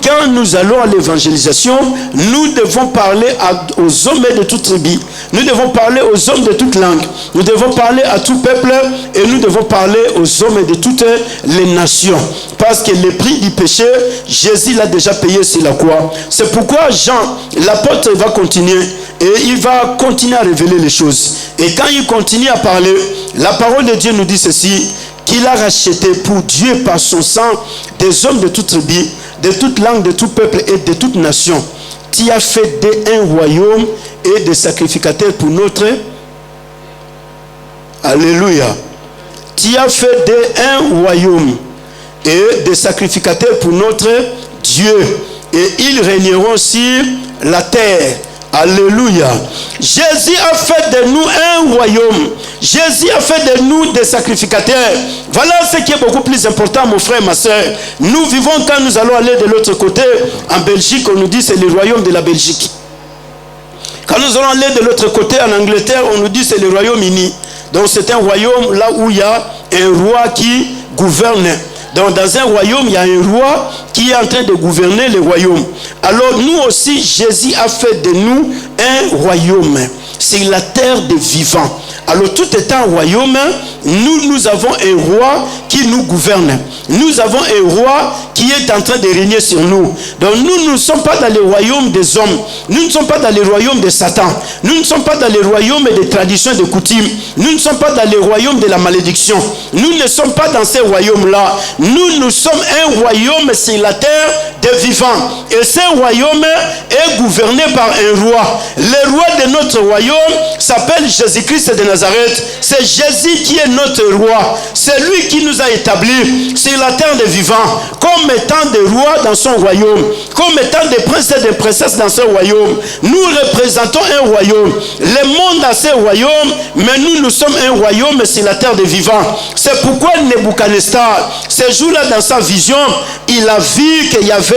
quand nous allons à l'évangélisation, nous devons parler aux hommes de toute tribu. Nous devons parler aux hommes de toute langue. Nous devons parler à tout peuple et nous devons parler aux hommes de toutes les nations. Parce que le prix du péché, Jésus l'a déjà payé sur la croix. C'est pourquoi Jean, l'apôtre, va continuer et il va continuer à révéler les choses. Et quand il continue à parler, la parole de Dieu nous dit ceci, qu'il a racheté pour Dieu par son sang des hommes de toute tribu, de toute langue, de tout peuple et de toute nation. Tu as fait un royaume et des sacrificateurs pour notre... Alléluia. Tu as fait un royaume et des sacrificateurs pour notre Dieu. Et ils régneront sur la terre. Alléluia. Jésus a fait de nous un royaume. Jésus a fait de nous des sacrificateurs. Voilà ce qui est beaucoup plus important, mon frère, ma soeur. Nous vivons, quand nous allons aller de l'autre côté, en Belgique, on nous dit c'est le royaume de la Belgique. Quand nous allons aller de l'autre côté, en Angleterre, on nous dit c'est le Royaume-Uni. Donc c'est un royaume là où il y a un roi qui gouverne. Donc dans un royaume, il y a un roi qui est en train de gouverner le royaume. Alors nous aussi, Jésus a fait de nous un royaume sur la terre des vivants. Alors tout étant un royaume, nous avons un roi qui nous gouverne. Nous avons un roi qui est en train de régner sur nous. Donc nous ne sommes pas dans le royaume des hommes. Nous ne sommes pas dans le royaume de Satan. Nous ne sommes pas dans le royaume des traditions et des coutumes. Nous ne sommes pas dans le royaume de la malédiction. Nous ne sommes pas dans ces royaumes-là. Nous sommes un royaume sur la terre des vivants. Et ce royaume est gouverné par un roi. Le roi de notre royaume s'appelle Jésus-Christ de Nazareth. C'est Jésus qui est notre roi. C'est lui qui nous a établis sur la terre des vivants comme étant des rois dans son royaume, comme étant des princes et des princesses dans ce royaume. Nous représentons un royaume. Le monde a ses royaumes, mais nous sommes un royaume sur la terre des vivants. C'est pourquoi Nebuchadnezzar, ce jour-là dans sa vision, il a vu qu'il y avait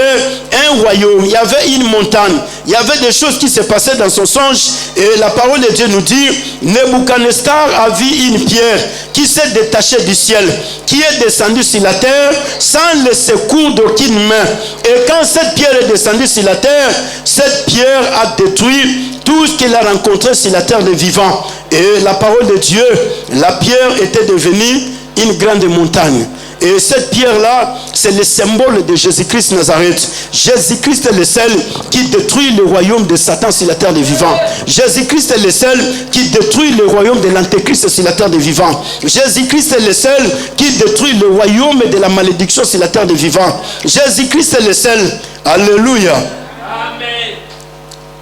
un royaume, il y avait une montagne, il y avait des choses qui se passaient dans son songe. Et la parole de Dieu nous dit, Nebuchadnezzar a vu une pierre qui s'est détachée du ciel, qui est descendue sur la terre sans le secours d'aucune main. Et quand cette pierre est descendue sur la terre, cette pierre a détruit tout ce qu'il a rencontré sur la terre des vivants. Et la parole de Dieu, la pierre était devenue une grande montagne. Et cette pierre-là, c'est le symbole de Jésus-Christ Nazareth. Jésus-Christ est le seul qui détruit le royaume de Satan sur la terre des vivants. Jésus-Christ est le seul qui détruit le royaume de l'Antéchrist sur la terre des vivants. Jésus-Christ est le seul qui détruit le royaume de la malédiction sur la terre des vivants. Jésus-Christ est le seul. Alléluia. Amen.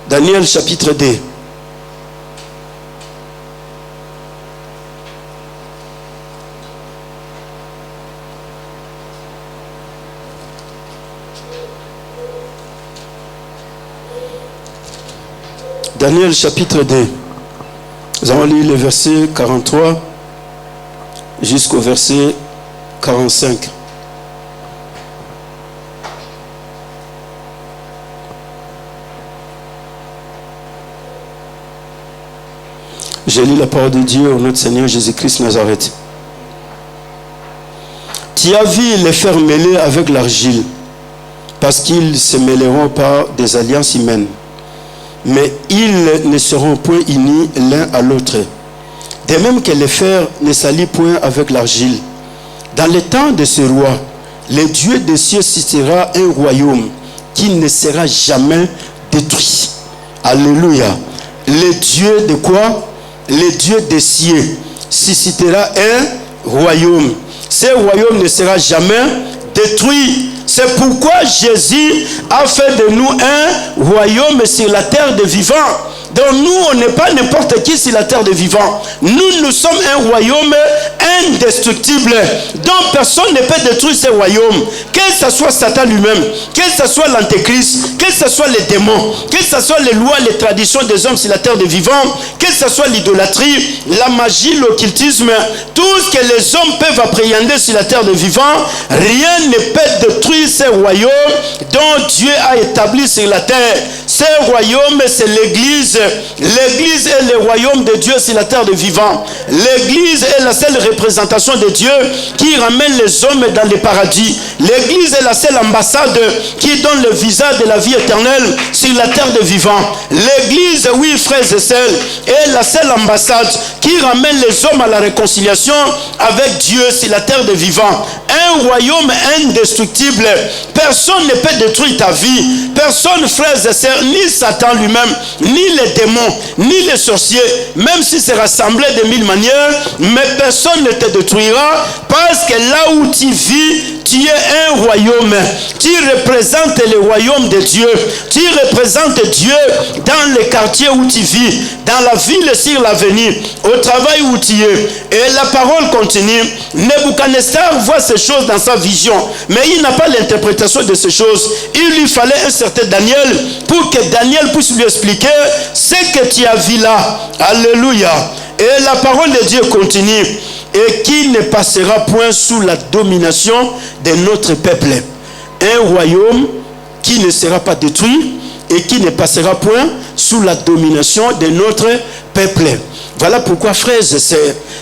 Daniel chapitre 2. Daniel chapitre 2. Nous allons lire le verset 43 jusqu'au verset 45. Je lis la parole de Dieu au nom de Seigneur Jésus-Christ Nazareth. Tu as vu les faire mêler avec l'argile, parce qu'ils se mêleront par des alliances humaines. Mais ils ne seront point unis l'un à l'autre. De même que le fer ne s'allie point avec l'argile. Dans le temps de ce roi, le Dieu des cieux suscitera un royaume qui ne sera jamais détruit. Alléluia. Le Dieu de quoi? Le Dieu des cieux suscitera un royaume. Ce royaume ne sera jamais détruit. C'est pourquoi Jésus a fait de nous un royaume sur la terre des vivants. Donc nous, on n'est pas n'importe qui sur la terre des vivants. Nous sommes un royaume indestructible, dont personne ne peut détruire ce royaume. Que ce soit Satan lui-même, que ce soit l'antéchrist, que ce soit les démons, que ce soit les lois, les traditions des hommes sur la terre des vivants, que ce soit l'idolâtrie, la magie, l'occultisme, tout ce que les hommes peuvent appréhender sur la terre des vivants, rien ne peut détruire ce royaume dont Dieu a établi sur la terre. Ce royaume, c'est l'Église. L'Église est le royaume de Dieu sur la terre des vivants. L'Église est la seule représentation de Dieu qui ramène les hommes dans le paradis. L'Église est la seule ambassade qui donne le visa de la vie éternelle sur la terre des vivants. L'Église, oui frères et sœurs, est la seule ambassade qui ramène les hommes à la réconciliation avec Dieu sur la terre des vivants. Un royaume indestructible. Personne ne peut détruire ta vie. Personne, frères et sœurs, ni Satan lui-même, ni les démons, ni les sorciers, même si c'est rassemblé de mille manières, mais personne ne te détruira, parce que là où tu vis, tu es un royaume. Tu représentes le royaume de Dieu. Tu représentes Dieu dans les quartiers où tu vis, dans la ville sur l'avenir, au travail où tu es. Et la parole continue. Nebuchadnezzar voit ces choses dans sa vision, mais il n'a pas l'interprétation de ces choses. Il lui fallait un certain Daniel pour que Daniel puisse lui expliquer ce que tu as vu là. Alléluia. Et la parole de Dieu continue. Et qui ne passera point sous la domination de notre peuple. Un royaume qui ne sera pas détruit et qui ne passera point sous la domination de notre peuple. Voilà pourquoi, frères et sœurs,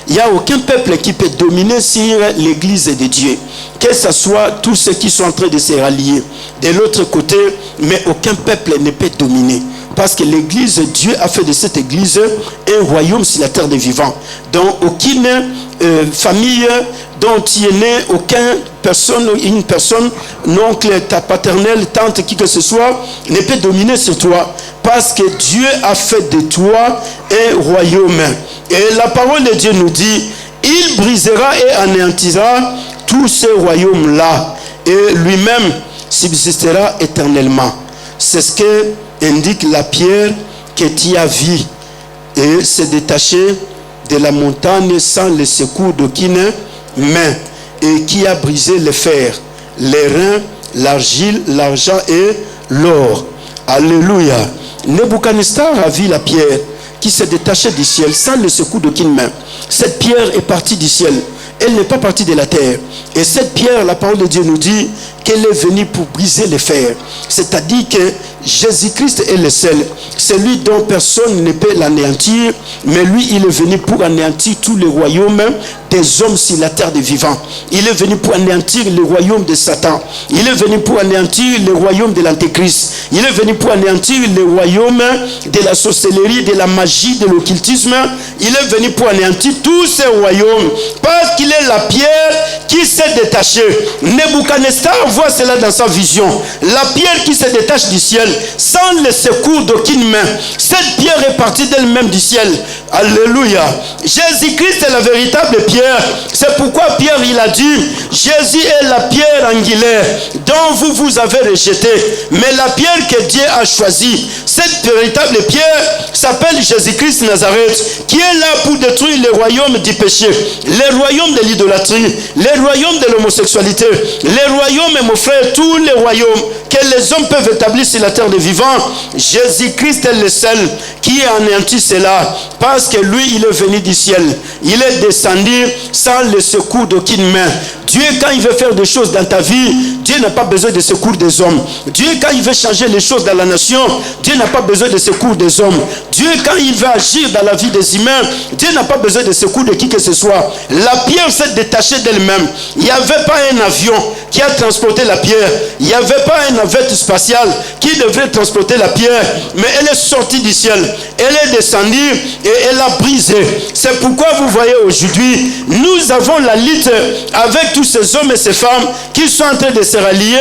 il n'y a aucun peuple qui peut dominer sur l'église de Dieu. Que ce soit tous ceux qui sont en train de se rallier de l'autre côté, mais aucun peuple ne peut dominer. Parce que l'église, Dieu a fait de cette église un royaume sur la terre des vivants. Donc aucune famille dont tu es né, une personne, oncle, ta paternelle, tante, qui que ce soit, ne peut dominer sur toi. Parce que Dieu a fait de toi un royaume. Et la parole de Dieu nous dit, il brisera et anéantira tous ces royaumes-là. Et lui-même subsistera éternellement. C'est ce que indique la pierre que tu as vue et se détacher de la montagne sans le secours d'aucune main, et qui a brisé le fer, les reins, l'argile, l'argent et l'or. Alléluia. Nebuchadnezzar a vu la pierre qui se détachait du ciel sans le secours d'aucune main. Cette pierre est partie du ciel. Elle n'est pas partie de la terre. Et cette pierre, la parole de Dieu nous dit qu'elle est venue pour briser le fer. C'est-à-dire que Jésus-Christ est le seul. C'est lui dont personne ne peut l'anéantir. Mais lui, il est venu pour anéantir tous les royaumes des hommes sur la terre des vivants. Il est venu pour anéantir le royaume de Satan. Il est venu pour anéantir le royaume de l'antéchrist. Il est venu pour anéantir le royaume de la sorcellerie, de la magie, de l'occultisme. Il est venu pour anéantir tous ces royaumes. Parce qu'il est la pierre qui s'est détachée. Nebuchadnezzar voit cela dans sa vision. La pierre qui se détache du ciel sans le secours d'aucune main. Cette pierre est partie d'elle-même du ciel. Alléluia. Jésus-Christ est la véritable pierre. C'est pourquoi Pierre il a dit, Jésus est la pierre angulaire dont vous avez rejeté, mais la pierre que Dieu a choisie. Cette véritable pierre s'appelle Jésus-Christ Nazareth, qui est là pour détruire le royaume du péché, le royaume de l'idolâtrie, le royaume de l'homosexualité, le royaume, mon frère, tous les royaumes que les hommes peuvent établir sur la terre des vivants. Jésus-Christ est le seul qui a anéanti cela, parce que lui, il est venu du ciel. Il est descendu sans le secours d'aucune main. Dieu, quand il veut faire des choses dans ta vie, Dieu n'a pas besoin de secours des hommes. Dieu, quand il veut changer les choses dans la nation, Dieu n'a pas besoin de secours des hommes. Dieu, quand il veut agir dans la vie des humains, Dieu n'a pas besoin de secours de qui que ce soit. La pierre s'est détachée d'elle-même. Il n'y avait pas un avion qui a transporté la pierre. Il n'y avait pas un navette spatial qui devrait transporter la pierre. Mais elle est sortie du ciel. Elle est descendue et elle a brisé. C'est pourquoi vous voyez aujourd'hui, nous avons la lutte avec tous tous ces hommes et ces femmes qui sont en train de se rallier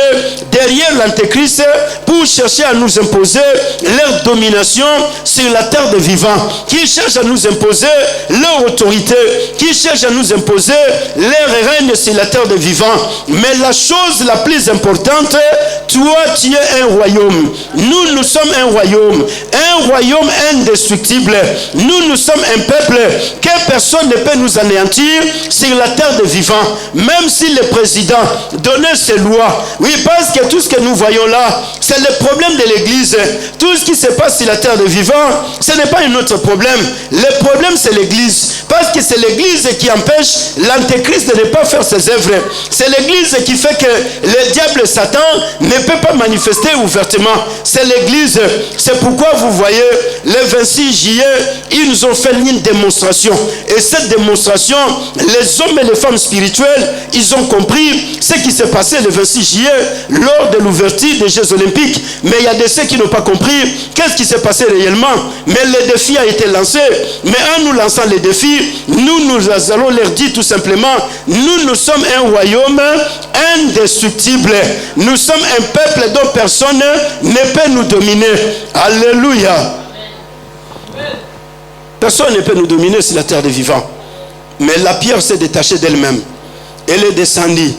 derrière l'Antéchrist pour chercher à nous imposer leur domination sur la terre des vivants, qui cherchent à nous imposer leur autorité, qui cherchent à nous imposer leur règne sur la terre des vivants. Mais la chose la plus importante, toi tu es un royaume. Nous sommes un royaume indestructible. Nous sommes un peuple que personne ne peut nous anéantir sur la terre des vivants. Même si le président donnait ses lois, oui, parce que tout ce que nous voyons là, c'est le problème de l'église. Tout ce qui se passe sur la terre des vivants, ce n'est pas un autre problème. Le problème, c'est l'église. Parce que c'est l'église qui empêche l'Antéchrist de ne pas faire ses œuvres. C'est l'église qui fait que le diable Satan ne peut pas manifester ouvertement. C'est l'église. C'est pourquoi vous voyez, le 26 juillet, ils nous ont fait une démonstration. Et cette démonstration, les hommes et les femmes spirituelles, ils ont compris ce qui s'est passé le 26 juillet lors de l'ouverture des Jeux Olympiques. Mais il y a de ceux qui n'ont pas compris qu'est-ce qui s'est passé réellement. Mais le défi a été lancé. Mais en nous lançant les défis, nous allons leur dire tout simplement, nous sommes un royaume indestructible. Nous sommes un peuple dont personne ne peut nous dominer. Alléluia. Personne ne peut nous dominer sur la terre des vivants. Mais la pierre s'est détachée d'elle-même. Elle est descendue.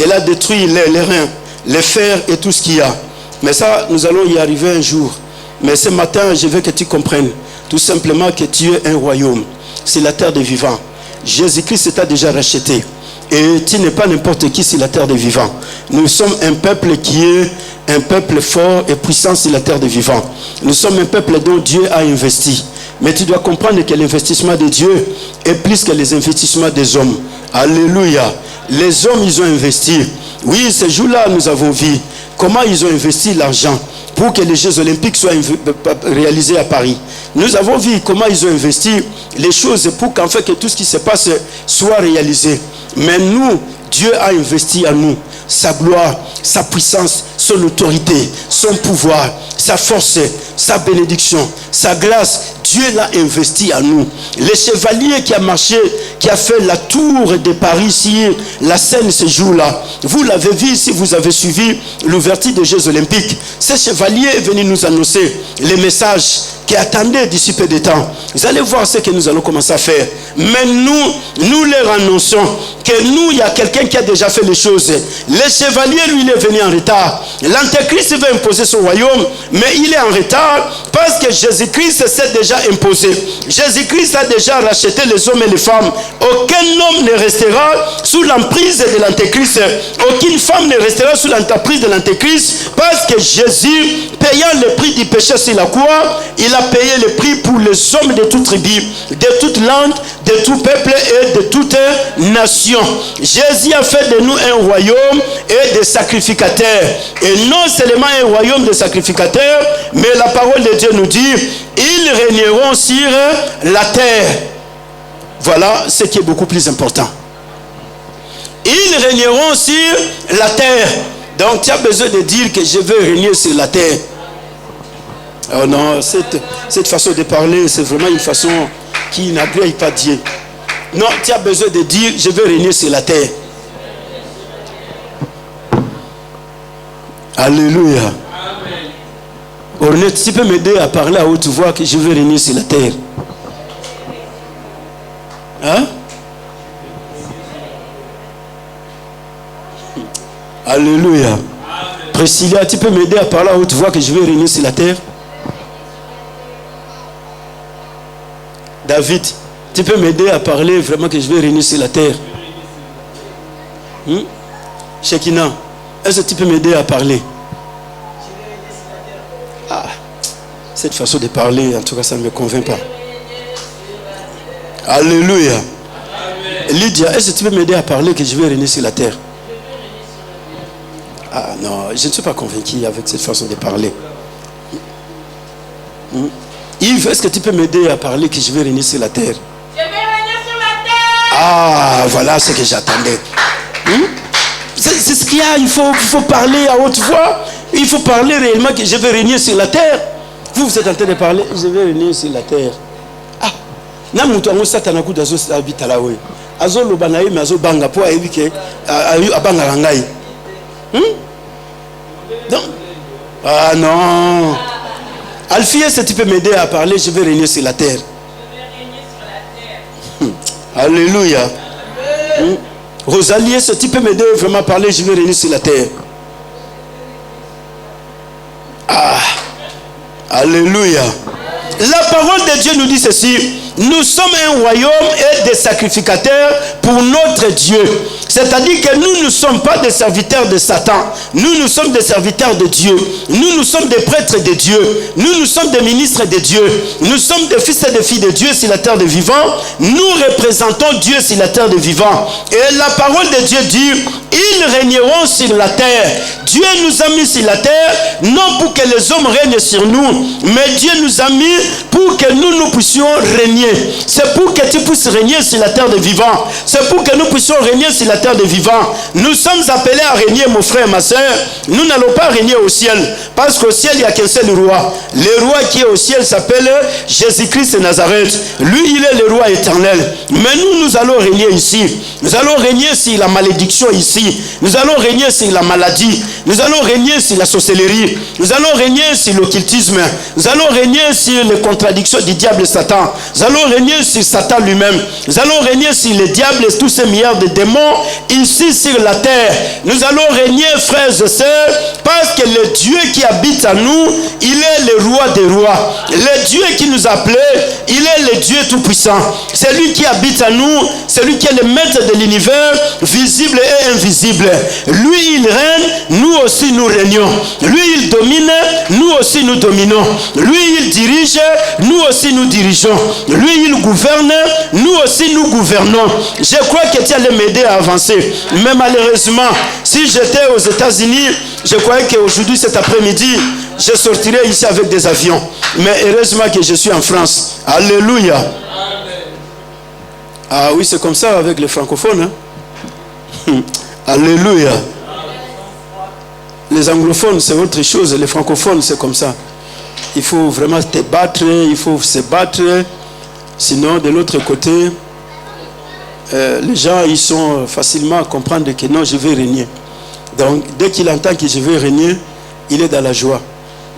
Elle a détruit les reins, les fers et tout ce qu'il y a. Mais ça, nous allons y arriver un jour. Mais ce matin, je veux que tu comprennes tout simplement que tu es un royaume. C'est la terre des vivants. Jésus-Christ t'a déjà racheté. Et tu n'es pas n'importe qui sur la terre des vivants. Nous sommes un peuple qui est un peuple fort et puissant sur la terre des vivants. Nous sommes un peuple dont Dieu a investi. Mais tu dois comprendre que l'investissement de Dieu est plus que les investissements des hommes. Alléluia. Les hommes, ils ont investi. Oui, ce jour-là, nous avons vu comment ils ont investi l'argent pour que les Jeux Olympiques soient réalisés à Paris. Nous avons vu comment ils ont investi les choses pour qu'en fait que tout ce qui se passe soit réalisé. Mais nous, Dieu a investi en nous sa gloire, sa puissance, son autorité, son pouvoir, sa force, sa bénédiction, sa grâce. Dieu l'a investi en nous. Le chevalier qui a marché, qui a fait la tour de Paris sur la Seine ce jour-là, vous l'avez vu si vous avez suivi l'ouverture des Jeux Olympiques. Ce chevalier est venu nous annoncer les messages qui attendaient d'ici peu de temps. Vous allez voir ce que nous allons commencer à faire. Mais nous leur annonçons que nous, il y a quelqu'un qui a déjà fait les choses. Le chevalier, lui, il est venu en retard. L'Antéchrist veut imposer son royaume, mais il est en retard parce que Jésus-Christ s'est déjà imposé. Jésus-Christ a déjà racheté les hommes et les femmes. Aucun homme ne restera sous l'emprise de l'Antéchrist. Aucune femme ne restera sous l'emprise de l'Antéchrist parce que Jésus, payant le prix du péché sur la croix, il a payé le prix pour les hommes de toute tribu, de toute langue, de tout peuple et de toute nation. Jésus a fait de nous un royaume et des sacrificateurs. Et non seulement un royaume de sacrificateurs, mais la parole de Dieu nous dit, ils régneront sur la terre. Voilà ce qui est beaucoup plus important. Ils régneront sur la terre. Donc tu as besoin de dire que je veux régner sur la terre. Oh non, cette façon de parler, c'est vraiment une façon qui n'agrée pas Dieu. Non, tu as besoin de dire, je veux régner sur la terre. Alléluia. Ornette, tu peux m'aider à parler à haute voix que je veux régner sur la terre. Hein? Alléluia. Priscilla, tu peux m'aider à parler à haute voix que je veux régner sur la terre? David, tu peux m'aider à parler vraiment que je vais régner sur la terre? Shekina, est-ce que tu peux m'aider à parler? Ah, cette façon de parler, en tout cas, ça ne me convainc pas. Alléluia. Lydia, est-ce que tu peux m'aider à parler que je vais régner sur la terre? Ah non, je ne suis pas convaincu avec cette façon de parler. Yves, est-ce que tu peux m'aider à parler que je vais régner sur la terre? Je vais régner sur la terre. Ah, voilà ce que j'attendais. C'est ce qu'il y a, il faut parler à haute voix. Il faut parler réellement que je vais régner sur la terre. Vous êtes en train de parler, je vais régner sur la terre. Ah, Azo banaï mais azo banga pour éviter abanga rangai. Non. Ah non. Alphie, si tu peux m'aider à parler, je vais régner sur la terre. Alléluia. Rosalie, si tu peux m'aider vraiment à parler, je vais régner sur la terre. Ah. Alléluia. La parole de Dieu nous dit ceci. Nous sommes un royaume et des sacrificateurs pour notre Dieu. C'est-à-dire que nous ne sommes pas des serviteurs de Satan. Nous sommes des serviteurs de Dieu. Nous sommes des prêtres de Dieu. Nous sommes des ministres de Dieu. Nous sommes des fils et des filles de Dieu sur la terre des vivants. Nous représentons Dieu sur la terre des vivants. Et la parole de Dieu dit, ils régneront sur la terre. Dieu nous a mis sur la terre, non pour que les hommes règnent sur nous, mais Dieu nous a mis pour que nous puissions régner. C'est pour que tu puisses régner sur la terre des vivants. C'est pour que nous puissions régner sur la terre des vivants. Nous sommes appelés à régner, mon frère et ma soeur. Nous n'allons pas régner au ciel, parce qu'au ciel, il n'y a qu'un seul roi. Le roi qui est au ciel s'appelle Jésus-Christ de Nazareth. Lui, il est le roi éternel. Mais nous allons régner ici. Nous allons régner sur la malédiction ici. Nous allons régner sur la maladie. Nous allons régner sur la sorcellerie. Nous allons régner sur l'occultisme. Nous allons régner sur les contradictions du diable Satan. Nous allons régner sur Satan lui-même. Nous allons régner sur les diables et tous ces milliards de démons ici sur la terre. Nous allons régner, frères et sœurs, parce que le Dieu qui habite en nous, il est le roi des rois. Le Dieu qui nous a appelés, il est le Dieu tout-puissant. C'est lui qui habite en nous. C'est lui qui est le maître de l'univers, visible et invisible. Lui, il règne, nous aussi nous régnons. Lui, il domine, nous aussi nous dominons. Lui, il dirige, nous aussi nous dirigeons. Lui, il gouverne, nous aussi nous gouvernons. Je crois que tu allais m'aider à avancer. Mais malheureusement, si j'étais aux États-Unis, je croyais qu'aujourd'hui, cet après-midi, je sortirais ici avec des avions. Mais heureusement que je suis en France. Alléluia. Ah oui, c'est comme ça avec les francophones. Hein? Alléluia. Les anglophones, c'est autre chose. Les francophones, c'est comme ça. Il faut vraiment te battre, il faut se battre. Sinon, de l'autre côté, les gens, ils sont facilement à comprendre que non, je vais régner. Donc, dès qu'il entend que je vais régner, il est dans la joie.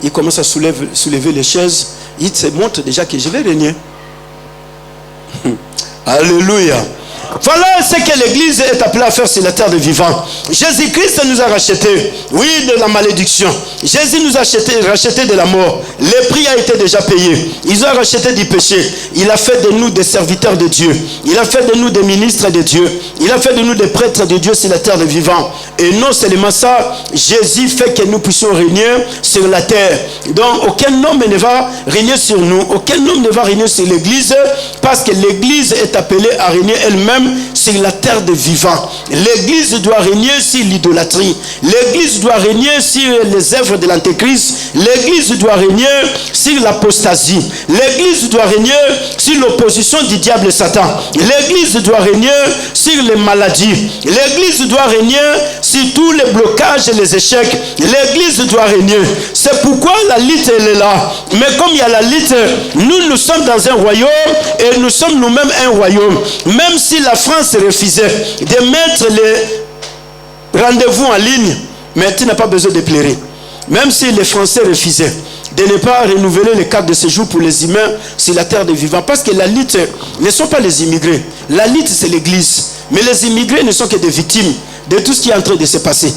Il commence à soulever les chaises. Il se montre déjà que je vais régner. Alléluia. Voilà ce que l'Église est appelée à faire sur la terre des vivants. Jésus-Christ nous a rachetés, oui, de la malédiction. Jésus nous a rachetés de la mort. Le prix a été déjà payé. Ils ont racheté du péché. Il a fait de nous des serviteurs de Dieu. Il a fait de nous des ministres de Dieu. Il a fait de nous des prêtres de Dieu sur la terre des vivants. Et non seulement ça, Jésus fait que nous puissions régner sur la terre. Donc, aucun homme ne va régner sur nous. Aucun homme ne va régner sur l'Église, parce que l'Église est appelée à régner elle-même sur la terre des vivants. L'Église doit régner sur l'idolâtrie. L'Église doit régner sur les œuvres de l'Antéchrist. L'Église doit régner sur l'apostasie. L'Église doit régner sur l'opposition du diable Satan. L'Église doit régner sur les maladies. L'Église doit régner sur tous les blocages et les échecs. L'Église doit régner. C'est pourquoi la lutte, elle est là. Mais comme il y a la lutte, nous sommes dans un royaume et nous sommes nous-mêmes un royaume. Même si la France refusait de mettre les rendez-vous en ligne, mais tu n'as pas besoin de pleurer. Même si les Français refusaient de ne pas renouveler les cartes de séjour pour les humains sur la terre des vivants, parce que la lutte ne sont pas les immigrés. La lutte, c'est l'Église. Mais les immigrés ne sont que des victimes de tout ce qui est en train de se passer.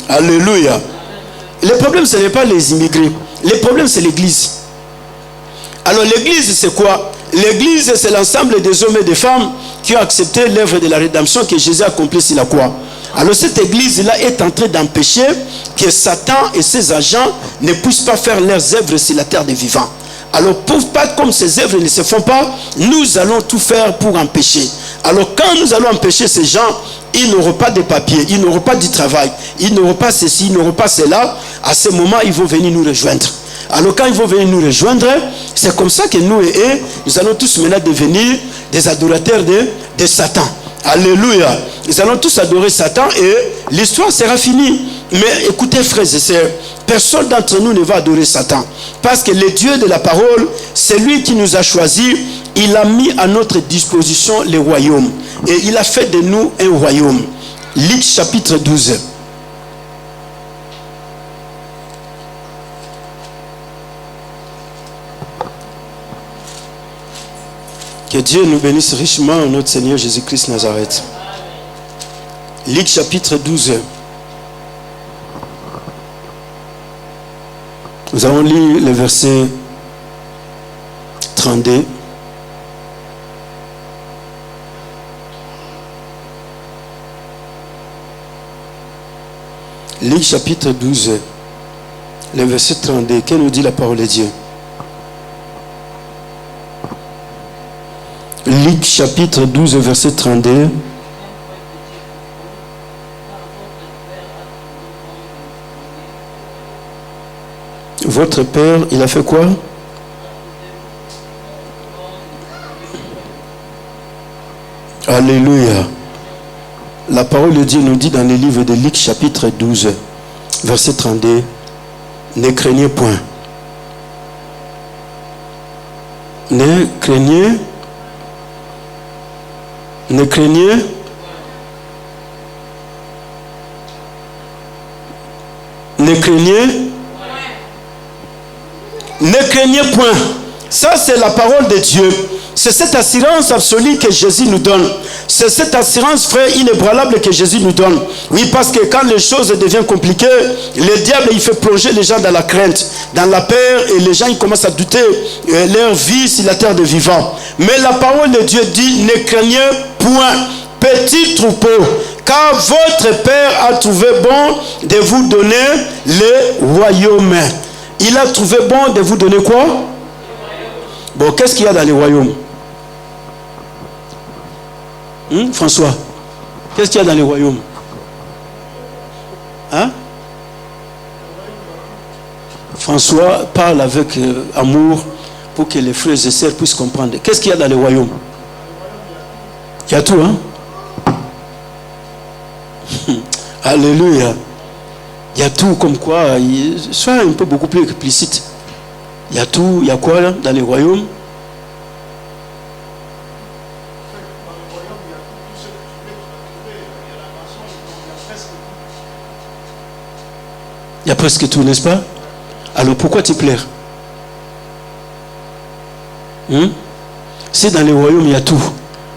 Alléluia. Le problème, ce n'est pas les immigrés. Le problème, c'est l'Église. Alors l'Église, c'est quoi? L'Église, c'est l'ensemble des hommes et des femmes qui ont accepté l'œuvre de la rédemption que Jésus a accomplie sur la croix. Alors cette Église-là est en train d'empêcher que Satan et ses agents ne puissent pas faire leurs œuvres sur la terre des vivants. Alors pour pas comme ces œuvres ne se font pas, nous allons tout faire pour empêcher. Alors quand nous allons empêcher ces gens, ils n'auront pas de papiers, ils n'auront pas du travail, ils n'auront pas ceci, ils n'auront pas cela. À ce moment, ils vont venir nous rejoindre. Alors quand ils vont venir nous rejoindre, c'est comme ça que nous et eux, nous allons tous maintenant devenir des adorateurs de Satan. Alléluia. Nous allons tous adorer Satan et l'histoire sera finie. Mais écoutez, frères et sœurs, personne d'entre nous ne va adorer Satan. Parce que le Dieu de la parole, c'est lui qui nous a choisis il a mis à notre disposition les royaumes. Et il a fait de nous un royaume. Luc chapitre 12. Que Dieu nous bénisse richement, notre Seigneur Jésus-Christ Nazareth. Luc chapitre 12. Nous avons lu le verset 32. Luc chapitre 12, le verset 32. Que nous dit la parole de Dieu? Luc chapitre 12, verset 32. Votre Père, il a fait quoi? Alléluia. La parole de Dieu nous dit dans le livre de Luc chapitre 12, verset 32, ne craignez point. Ne craignez. Ne craignez. Ne craignez. Ne craignez point. Ça, c'est la parole de Dieu. C'est cette assurance absolue que Jésus nous donne. C'est cette assurance, frère, inébranlable que Jésus nous donne. Oui, parce que quand les choses deviennent compliquées, le diable, il fait plonger les gens dans la crainte, dans la peur, et les gens, ils commencent à douter leur vie sur la terre des vivants. Mais la parole de Dieu dit, ne craignez point, petit troupeau, car votre Père a trouvé bon de vous donner le royaume. Il a trouvé bon de vous donner quoi? Bon, qu'est-ce qu'il y a dans les royaumes? François, qu'est-ce qu'il y a dans les royaumes? Hein? François parle avec amour pour que les frères et sœurs puissent comprendre. Qu'est-ce qu'il y a dans les royaumes? Il y a tout, hein? Alléluia. Il y a tout comme quoi, sois un peu beaucoup plus explicite. Il y a tout, il y a quoi là, dans les royaumes? Il y a presque tout, n'est-ce pas? Alors pourquoi tu pleures? Si dans les royaumes il y a tout,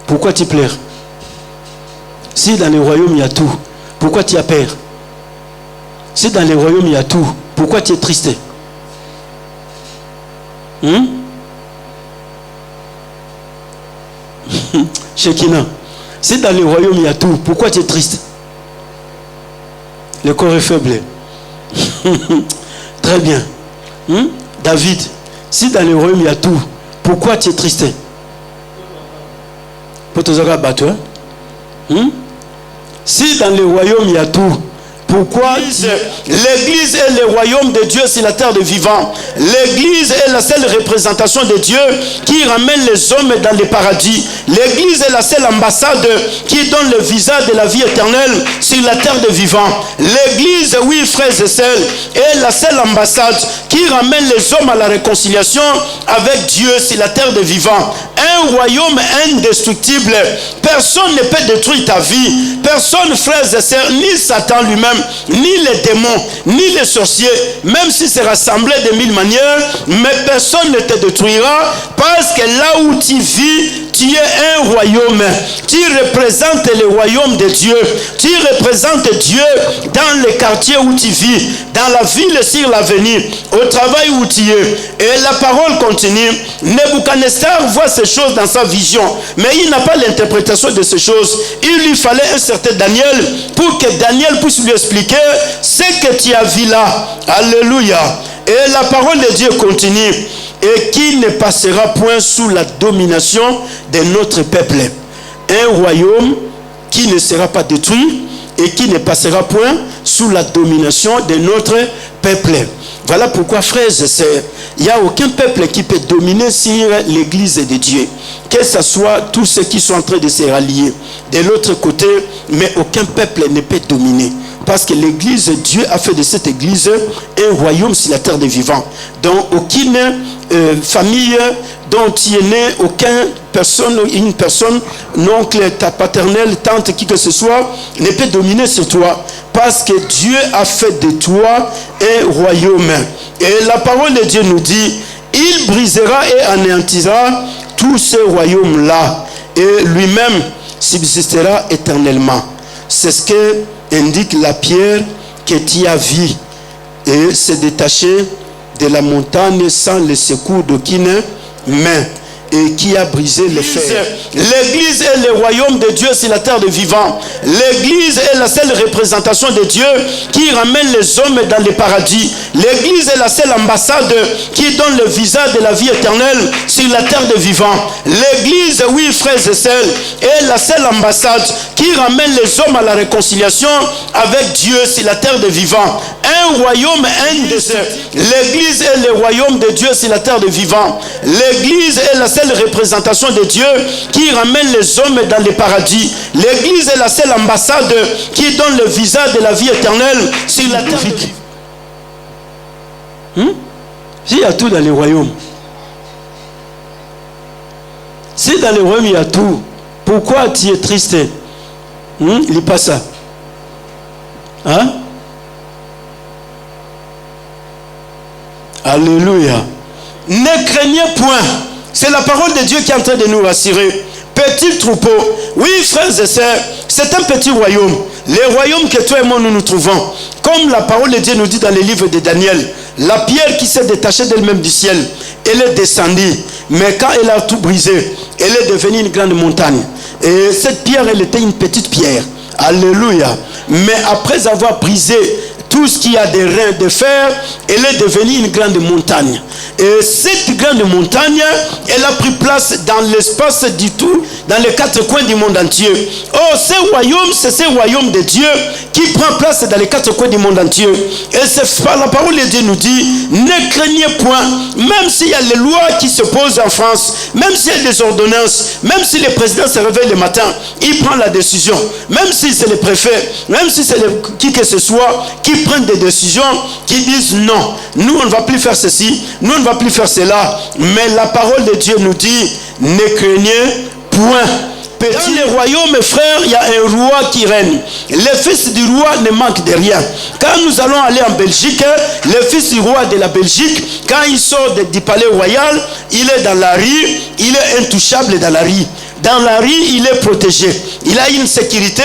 pourquoi tu pleures? Si dans les royaumes il y a tout, pourquoi tu as peur? Si dans les royaumes il y a tout, pourquoi tu es triste? Shekina, si dans les royaumes il y a tout, pourquoi tu es triste? Le corps est faible. Très bien. David, si dans les royaumes il y a tout, pourquoi tu es triste? Pour te dire battu. Si dans les royaumes il y a tout, pourquoi l'église est le royaume de Dieu sur la terre des vivants? L'église est la seule représentation de Dieu qui ramène les hommes dans le paradis. L'église est la seule ambassade qui donne le visa de la vie éternelle sur la terre des vivants. L'église, oui frères et sœurs, est la seule ambassade qui ramène les hommes à la réconciliation avec Dieu sur la terre des vivants. Un royaume indestructible. Personne ne peut détruire ta vie. Personne, frères et sœurs, ni Satan lui-même, ni les démons, ni les sorciers, même s'ils se rassemblaient de mille manières, mais personne ne te détruira, parce que là où tu vis, tu es un royaume. Tu représentes le royaume de Dieu. Tu représentes Dieu dans le quartier où tu vis, dans la ville sur l'avenir, au travail où tu es. Et la parole continue. Nebuchadnezzar voit ces choses dans sa vision, mais il n'a pas l'interprétation de ces choses. Il lui fallait un certain Daniel pour que Daniel puisse lui expliquer ce que tu as vu là. Alléluia. Et la parole de Dieu continue. Et qui ne passera point sous la domination de notre peuple. Un royaume qui ne sera pas détruit et qui ne passera point sous la domination de notre peuple. Voilà pourquoi, frères et sœurs, il n'y a aucun peuple qui peut dominer sur l'église de Dieu. Que ce soit tous ceux qui sont en train de se rallier de l'autre côté, mais aucun peuple ne peut dominer. Parce que l'église, Dieu a fait de cette église un royaume sur la terre des vivants. Donc aucune famille dont tu es né, une personne, oncle, ta paternelle, tante, qui que ce soit, ne peut dominer sur toi. Parce que Dieu a fait de toi un royaume. Et la parole de Dieu nous dit, il brisera et anéantira tous ces royaumes-là. Et lui-même subsistera éternellement. C'est ce que indique la pierre que tu as vue. Et se détacher de la montagne sans le secours d'aucune main. Et qui a brisé le fer. L'église est le royaume de Dieu sur la terre des vivants. L'église est la seule représentation de Dieu qui ramène les hommes dans le paradis. L'église est la seule ambassade qui donne le visa de la vie éternelle sur la terre des vivants. L'église, oui frères et sœurs, est la seule ambassade qui ramène les hommes à la réconciliation avec Dieu sur la terre des vivants. Un royaume, un désert. L'église est le royaume de Dieu sur la terre des vivants. L'église est la seule représentation de Dieu qui ramène les hommes dans le paradis. L'église est la seule ambassade qui donne le visa de la vie éternelle sur la terre. Il y a tout dans les royaumes. Si dans les royaumes il y a tout, pourquoi tu es triste? Il n'est pas ça. Hein? Alléluia. Ne craignez point. C'est la parole de Dieu qui est en train de nous rassurer. Petit troupeau. Oui, frères et sœurs, c'est un petit royaume. Les royaumes que toi et moi nous nous trouvons. Comme la parole de Dieu nous dit dans les livres de Daniel. La pierre qui s'est détachée d'elle-même du ciel, elle est descendue. Mais quand elle a tout brisé, elle est devenue une grande montagne. Et cette pierre, elle était une petite pierre. Alléluia. Mais après avoir brisé tout ce qui a des reins de fer, elle est devenue une grande montagne. Et cette grande montagne, elle a pris place dans l'espace du tout, dans les quatre coins du monde entier. Oh, ce royaume, c'est ce royaume de Dieu qui prend place dans les quatre coins du monde entier. Et c'est par la parole de Dieu nous dit, ne craignez point, même s'il y a les lois qui se posent en France, même s'il y a des ordonnances, même si le président se réveille le matin, il prend la décision, même si c'est le préfet, même si c'est qui que ce soit, qui prennent des décisions, qui disent non, nous on ne va plus faire ceci, nous on ne va plus faire cela. Mais la parole de Dieu nous dit, ne craignez point. Dans les royaumes, mes frères, il y a un roi qui règne. Le fils du roi ne manque de rien. Quand nous allons aller en Belgique, le fils du roi de la Belgique, quand il sort du palais royal, il est dans la rue, il est intouchable dans la rue. Dans la rue, il est protégé. Il a une sécurité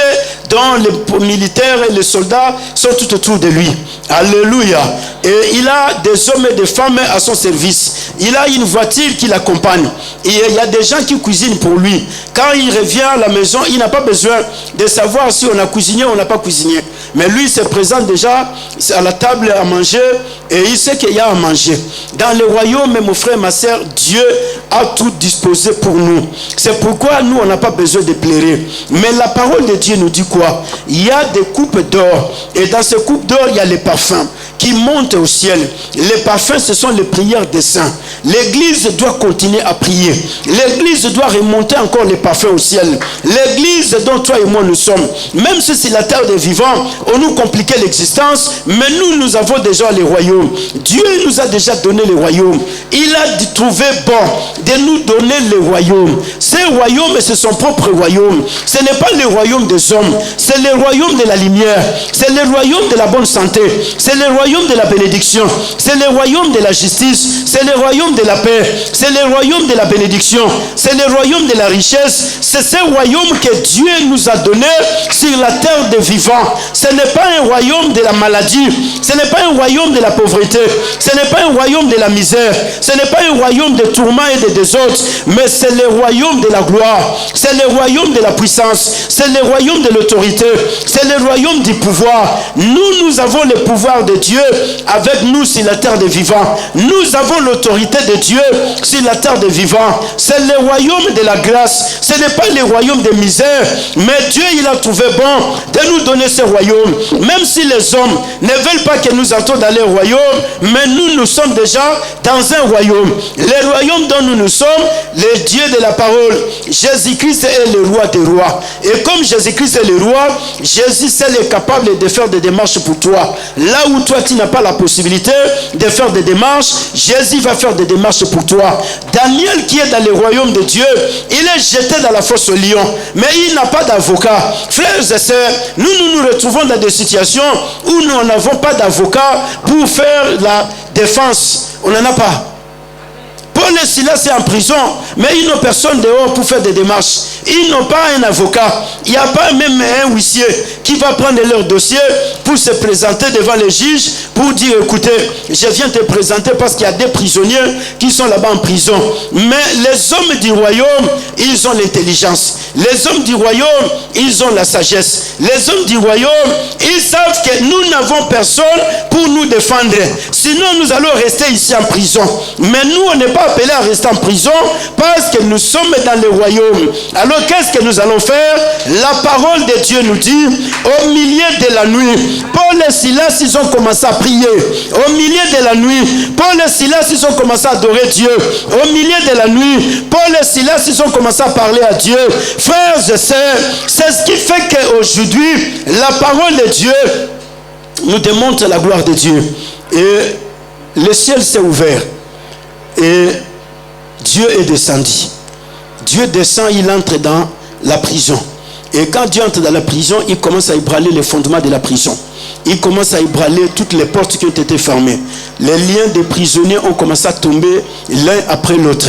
dont les militaires et les soldats sont tout autour de lui. Alléluia. Et il a des hommes et des femmes à son service. Il a une voiture qui l'accompagne. Et il y a des gens qui cuisinent pour lui. Quand il revient à la maison, il n'a pas besoin de savoir si on a cuisiné ou on n'a pas cuisiné. Mais lui, il se présente déjà à la table à manger et il sait qu'il y a à manger. Dans le royaume, mon frère, ma soeur, Dieu a tout disposé pour nous. C'est pourquoi nous, on n'a pas besoin de pleurer. Mais la parole de Dieu nous dit quoi? Il y a des coupes d'or. Et dans ces coupes d'or, il y a les parfums qui montent au ciel. Les parfums, ce sont les prières des saints. L'église doit continuer à prier. L'église doit remonter encore les parfums au ciel. L'église dont toi et moi nous sommes, même si c'est la terre des vivants, on nous compliquait l'existence, mais nous avons déjà les royaumes. Dieu nous a déjà donné les royaumes. Il a trouvé bon de nous donner les royaumes. Ces royaumes, c'est son propre royaume. Ce n'est pas le royaume des hommes. C'est le royaume de la lumière. C'est le royaume de la bonne santé. C'est le royaume de la bénédiction. C'est le royaume de la justice. C'est le royaume de la paix. C'est le royaume de la bénédiction. C'est le royaume de la richesse. C'est ce royaume que Dieu nous a donné sur la terre des vivants. Ce n'est pas un royaume de la maladie. Ce n'est pas un royaume de la pauvreté. Ce n'est pas un royaume de la misère. Ce n'est pas un royaume de tourments et de désordre. Mais c'est le royaume de la gloire. C'est le royaume de la puissance. C'est le royaume de l'autorité. C'est le royaume du pouvoir. Nous avons le pouvoir de Dieu avec nous sur la terre des vivants. Nous avons l'autorité de Dieu sur la terre des vivants. C'est le royaume de la grâce. Ce n'est pas le royaume de misère. Mais Dieu, il a trouvé bon de nous donner ce royaume. Même si les hommes ne veulent pas que nous entrons dans le royaume, mais nous sommes déjà dans un royaume. Le royaume dont nous sommes, le Dieu de la parole. Jésus-Christ est le roi des rois. Et comme Jésus-Christ est le roi, Jésus seul est capable de faire des démarches pour toi. Là où toi tu n'as pas la possibilité de faire des démarches, Jésus va faire des démarches pour toi. Daniel qui est dans le royaume de Dieu, il est jeté dans la fosse au lion, mais il n'a pas d'avocat. Frères et sœurs, nous nous retrouvons dans des situations où nous n'avons pas d'avocat pour faire la défense. On n'en a pas. Paul et Silas sont en prison, mais ils n'ont personne dehors pour faire des démarches. Ils n'ont pas un avocat. Il n'y a pas même un huissier qui va prendre leur dossier pour se présenter devant les juges pour dire, écoutez, je viens te présenter parce qu'il y a des prisonniers qui sont là-bas en prison. Mais les hommes du royaume, ils ont l'intelligence. Les hommes du royaume, ils ont la sagesse. Les hommes du royaume, ils savent que nous n'avons personne pour nous défendre. Sinon, nous allons rester ici en prison. Mais nous, on n'est pas appelés à rester en prison parce que nous sommes dans le royaume. Alors, qu'est-ce que nous allons faire? La parole de Dieu nous dit, au milieu de la nuit, Paul et Silas, ils ont commencé à prier. Au milieu de la nuit, Paul et Silas, ils ont commencé à adorer Dieu. Au milieu de la nuit, Paul et Silas, ils ont commencé à parler à Dieu. Frères et sœurs, c'est ce qui fait qu'aujourd'hui, la parole de Dieu nous démontre la gloire de Dieu. Et le ciel s'est ouvert. Et Dieu est descendu. Dieu descend, il entre dans la prison. Et quand Dieu entre dans la prison, il commence à ébranler les fondements de la prison. Il commence à ébranler toutes les portes qui ont été fermées. Les liens des prisonniers ont commencé à tomber l'un après l'autre.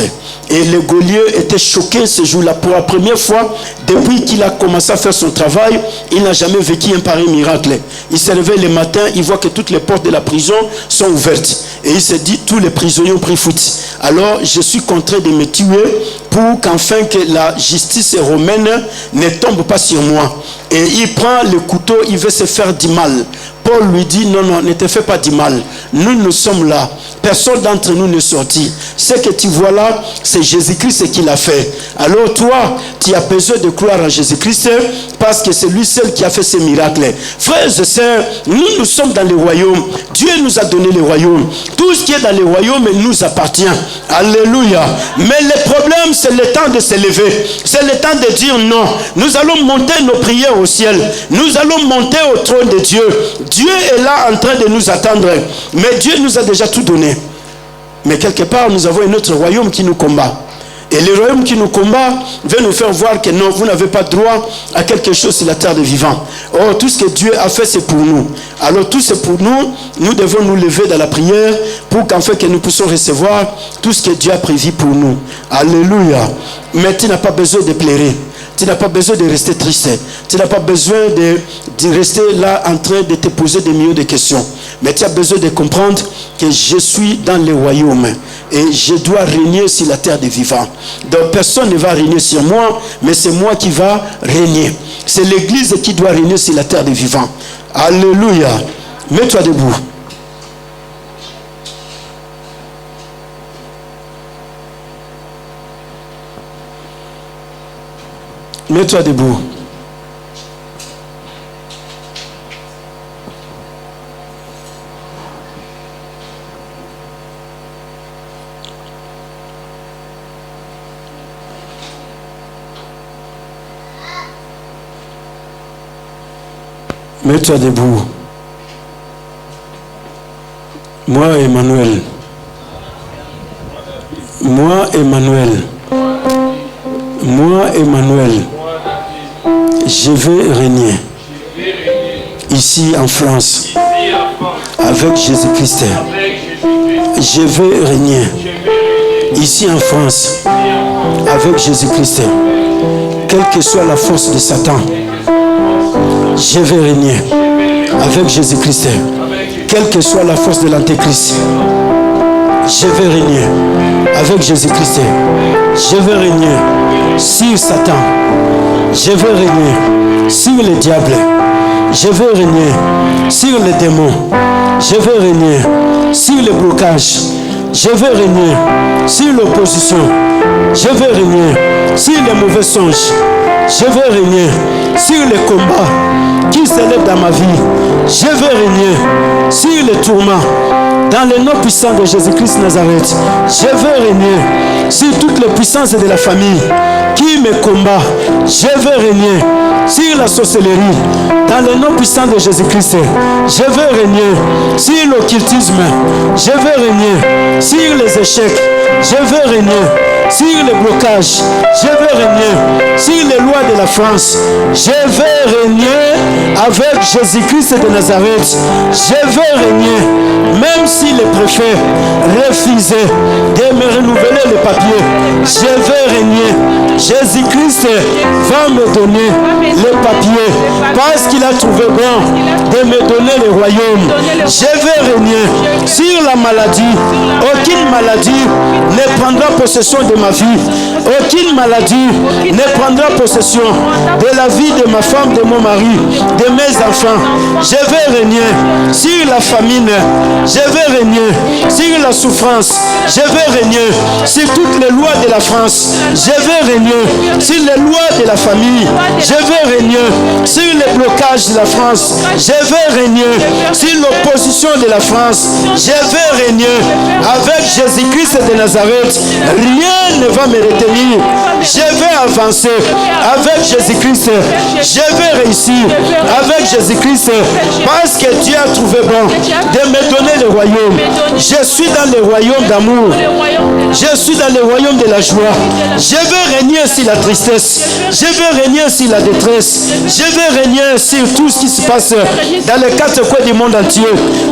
Et le geôlier était choqué ce jour-là. Pour la première fois, depuis qu'il a commencé à faire son travail, il n'a jamais vécu un pareil miracle. Il s'est levé le matin, il voit que toutes les portes de la prison sont ouvertes. Et il se dit, tous les prisonniers ont pris fuite. Alors, je suis contraint de me tuer pour qu'enfin que la justice romaine ne tombe pas sur moi. Et il prend le couteau, il veut se faire du mal. Paul lui dit, non, non, ne te fais pas du mal. Nous sommes là. Personne d'entre nous n'est sorti. Ce que tu vois là, c'est Jésus-Christ qui l'a fait. Alors toi, tu as besoin de croire en Jésus-Christ parce que c'est lui seul qui a fait ces miracles. Frères et sœurs, nous sommes dans le royaume. Dieu nous a donné le royaume. Tout ce qui est dans le royaume nous appartient. Alléluia. Mais le problème, c'est le temps de se lever. C'est le temps de dire non. Nous allons monter nos prières au ciel. Nous allons monter au trône de Dieu. Dieu est là en train de nous attendre. Mais Dieu nous a déjà tout donné. Mais quelque part, nous avons un autre royaume qui nous combat. Et le royaume qui nous combat veut nous faire voir que non, vous n'avez pas droit à quelque chose sur la terre des vivants. Or, tout ce que Dieu a fait, c'est pour nous. Alors, tout c'est pour nous. Nous devons nous lever dans la prière pour qu'en fait que nous puissions recevoir tout ce que Dieu a prévu pour nous. Alléluia. Mais tu n'as pas besoin de pleurer. Tu n'as pas besoin de rester triste. Tu n'as pas besoin de rester là en train de te poser des millions de questions. Mais tu as besoin de comprendre que je suis dans le royaume et je dois régner sur la terre des vivants. Donc personne ne va régner sur moi, mais c'est moi qui va régner. C'est l'église qui doit régner sur la terre des vivants. Alléluia. Mets-toi debout. Mets-toi debout. Mets-toi debout. Moi, Emmanuel. Moi, Emmanuel. Moi, Emmanuel. Je vais régner ici en France avec Jésus-Christ. Je vais régner ici en France avec Jésus-Christ. Quelle que soit la force de Satan, je vais régner avec Jésus-Christ. Quelle que soit la force de l'Antéchrist, je vais régner avec Jésus-Christ. Je vais régner sur Satan. Je vais régner sur le diable. Je vais régner sur les démons. Je vais régner sur le blocage. Je vais régner sur l'opposition. Je vais régner sur les mauvais songes. Je vais régner sur les combats qui s'élèvent dans ma vie. Je vais régner sur les tourments Dans le nom puissant de Jésus-Christ Nazareth, je veux régner sur toutes les puissances de la famille qui me combat. Je veux régner sur la sorcellerie. Dans le nom puissant de Jésus-Christ, je veux régner sur l'occultisme. Je veux régner sur les échecs. Je veux régner sur les blocages. Je veux régner sur les lois de la France. Je veux régner avec Jésus-Christ de Nazareth. Je veux régner même si les préfets refusaient de me renouveler les papiers. Je veux régner. Jésus-Christ va me donner les papiers parce qu'il a trouvé bon de me donner le royaume. Je veux régner sur la maladie. Aucune maladie ne prendra possession de ma vie. Aucune maladie ne prendra possession de la vie de ma femme, de mon mari, de mes enfants. Je veux régner sur la famine. Je veux régner sur la souffrance. Je veux régner sur toutes les lois de la France. Je veux régner sur les lois de la famille. Je veux régner sur les blocages de la France. Je veux régner sur l'opposition de la France. Je veux régner avec Jésus-Christ de Nazareth. Rien ne va me retenir. Je vais avancer avec Jésus-Christ. Je vais réussir avec Jésus-Christ parce que Dieu a trouvé bon de me donner le royaume. Je suis dans le royaume d'amour. Je suis dans le royaume de la joie. Je veux régner sur la tristesse. Je veux régner sur la détresse. Je veux régner sur tout ce qui se passe dans les quatre coins du monde entier.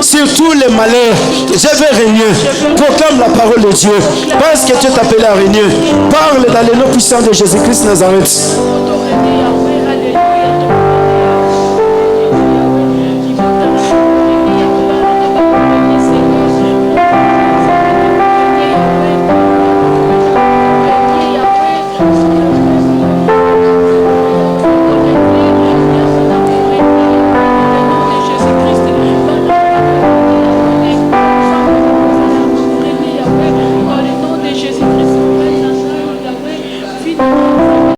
Sur tous les malheurs. Je veux régner. Proclame la parole de Dieu. Parce que Dieu t'appelle à régner. Parle dans le nom puissant de Jésus-Christ Nazareth. Jésus-Christ,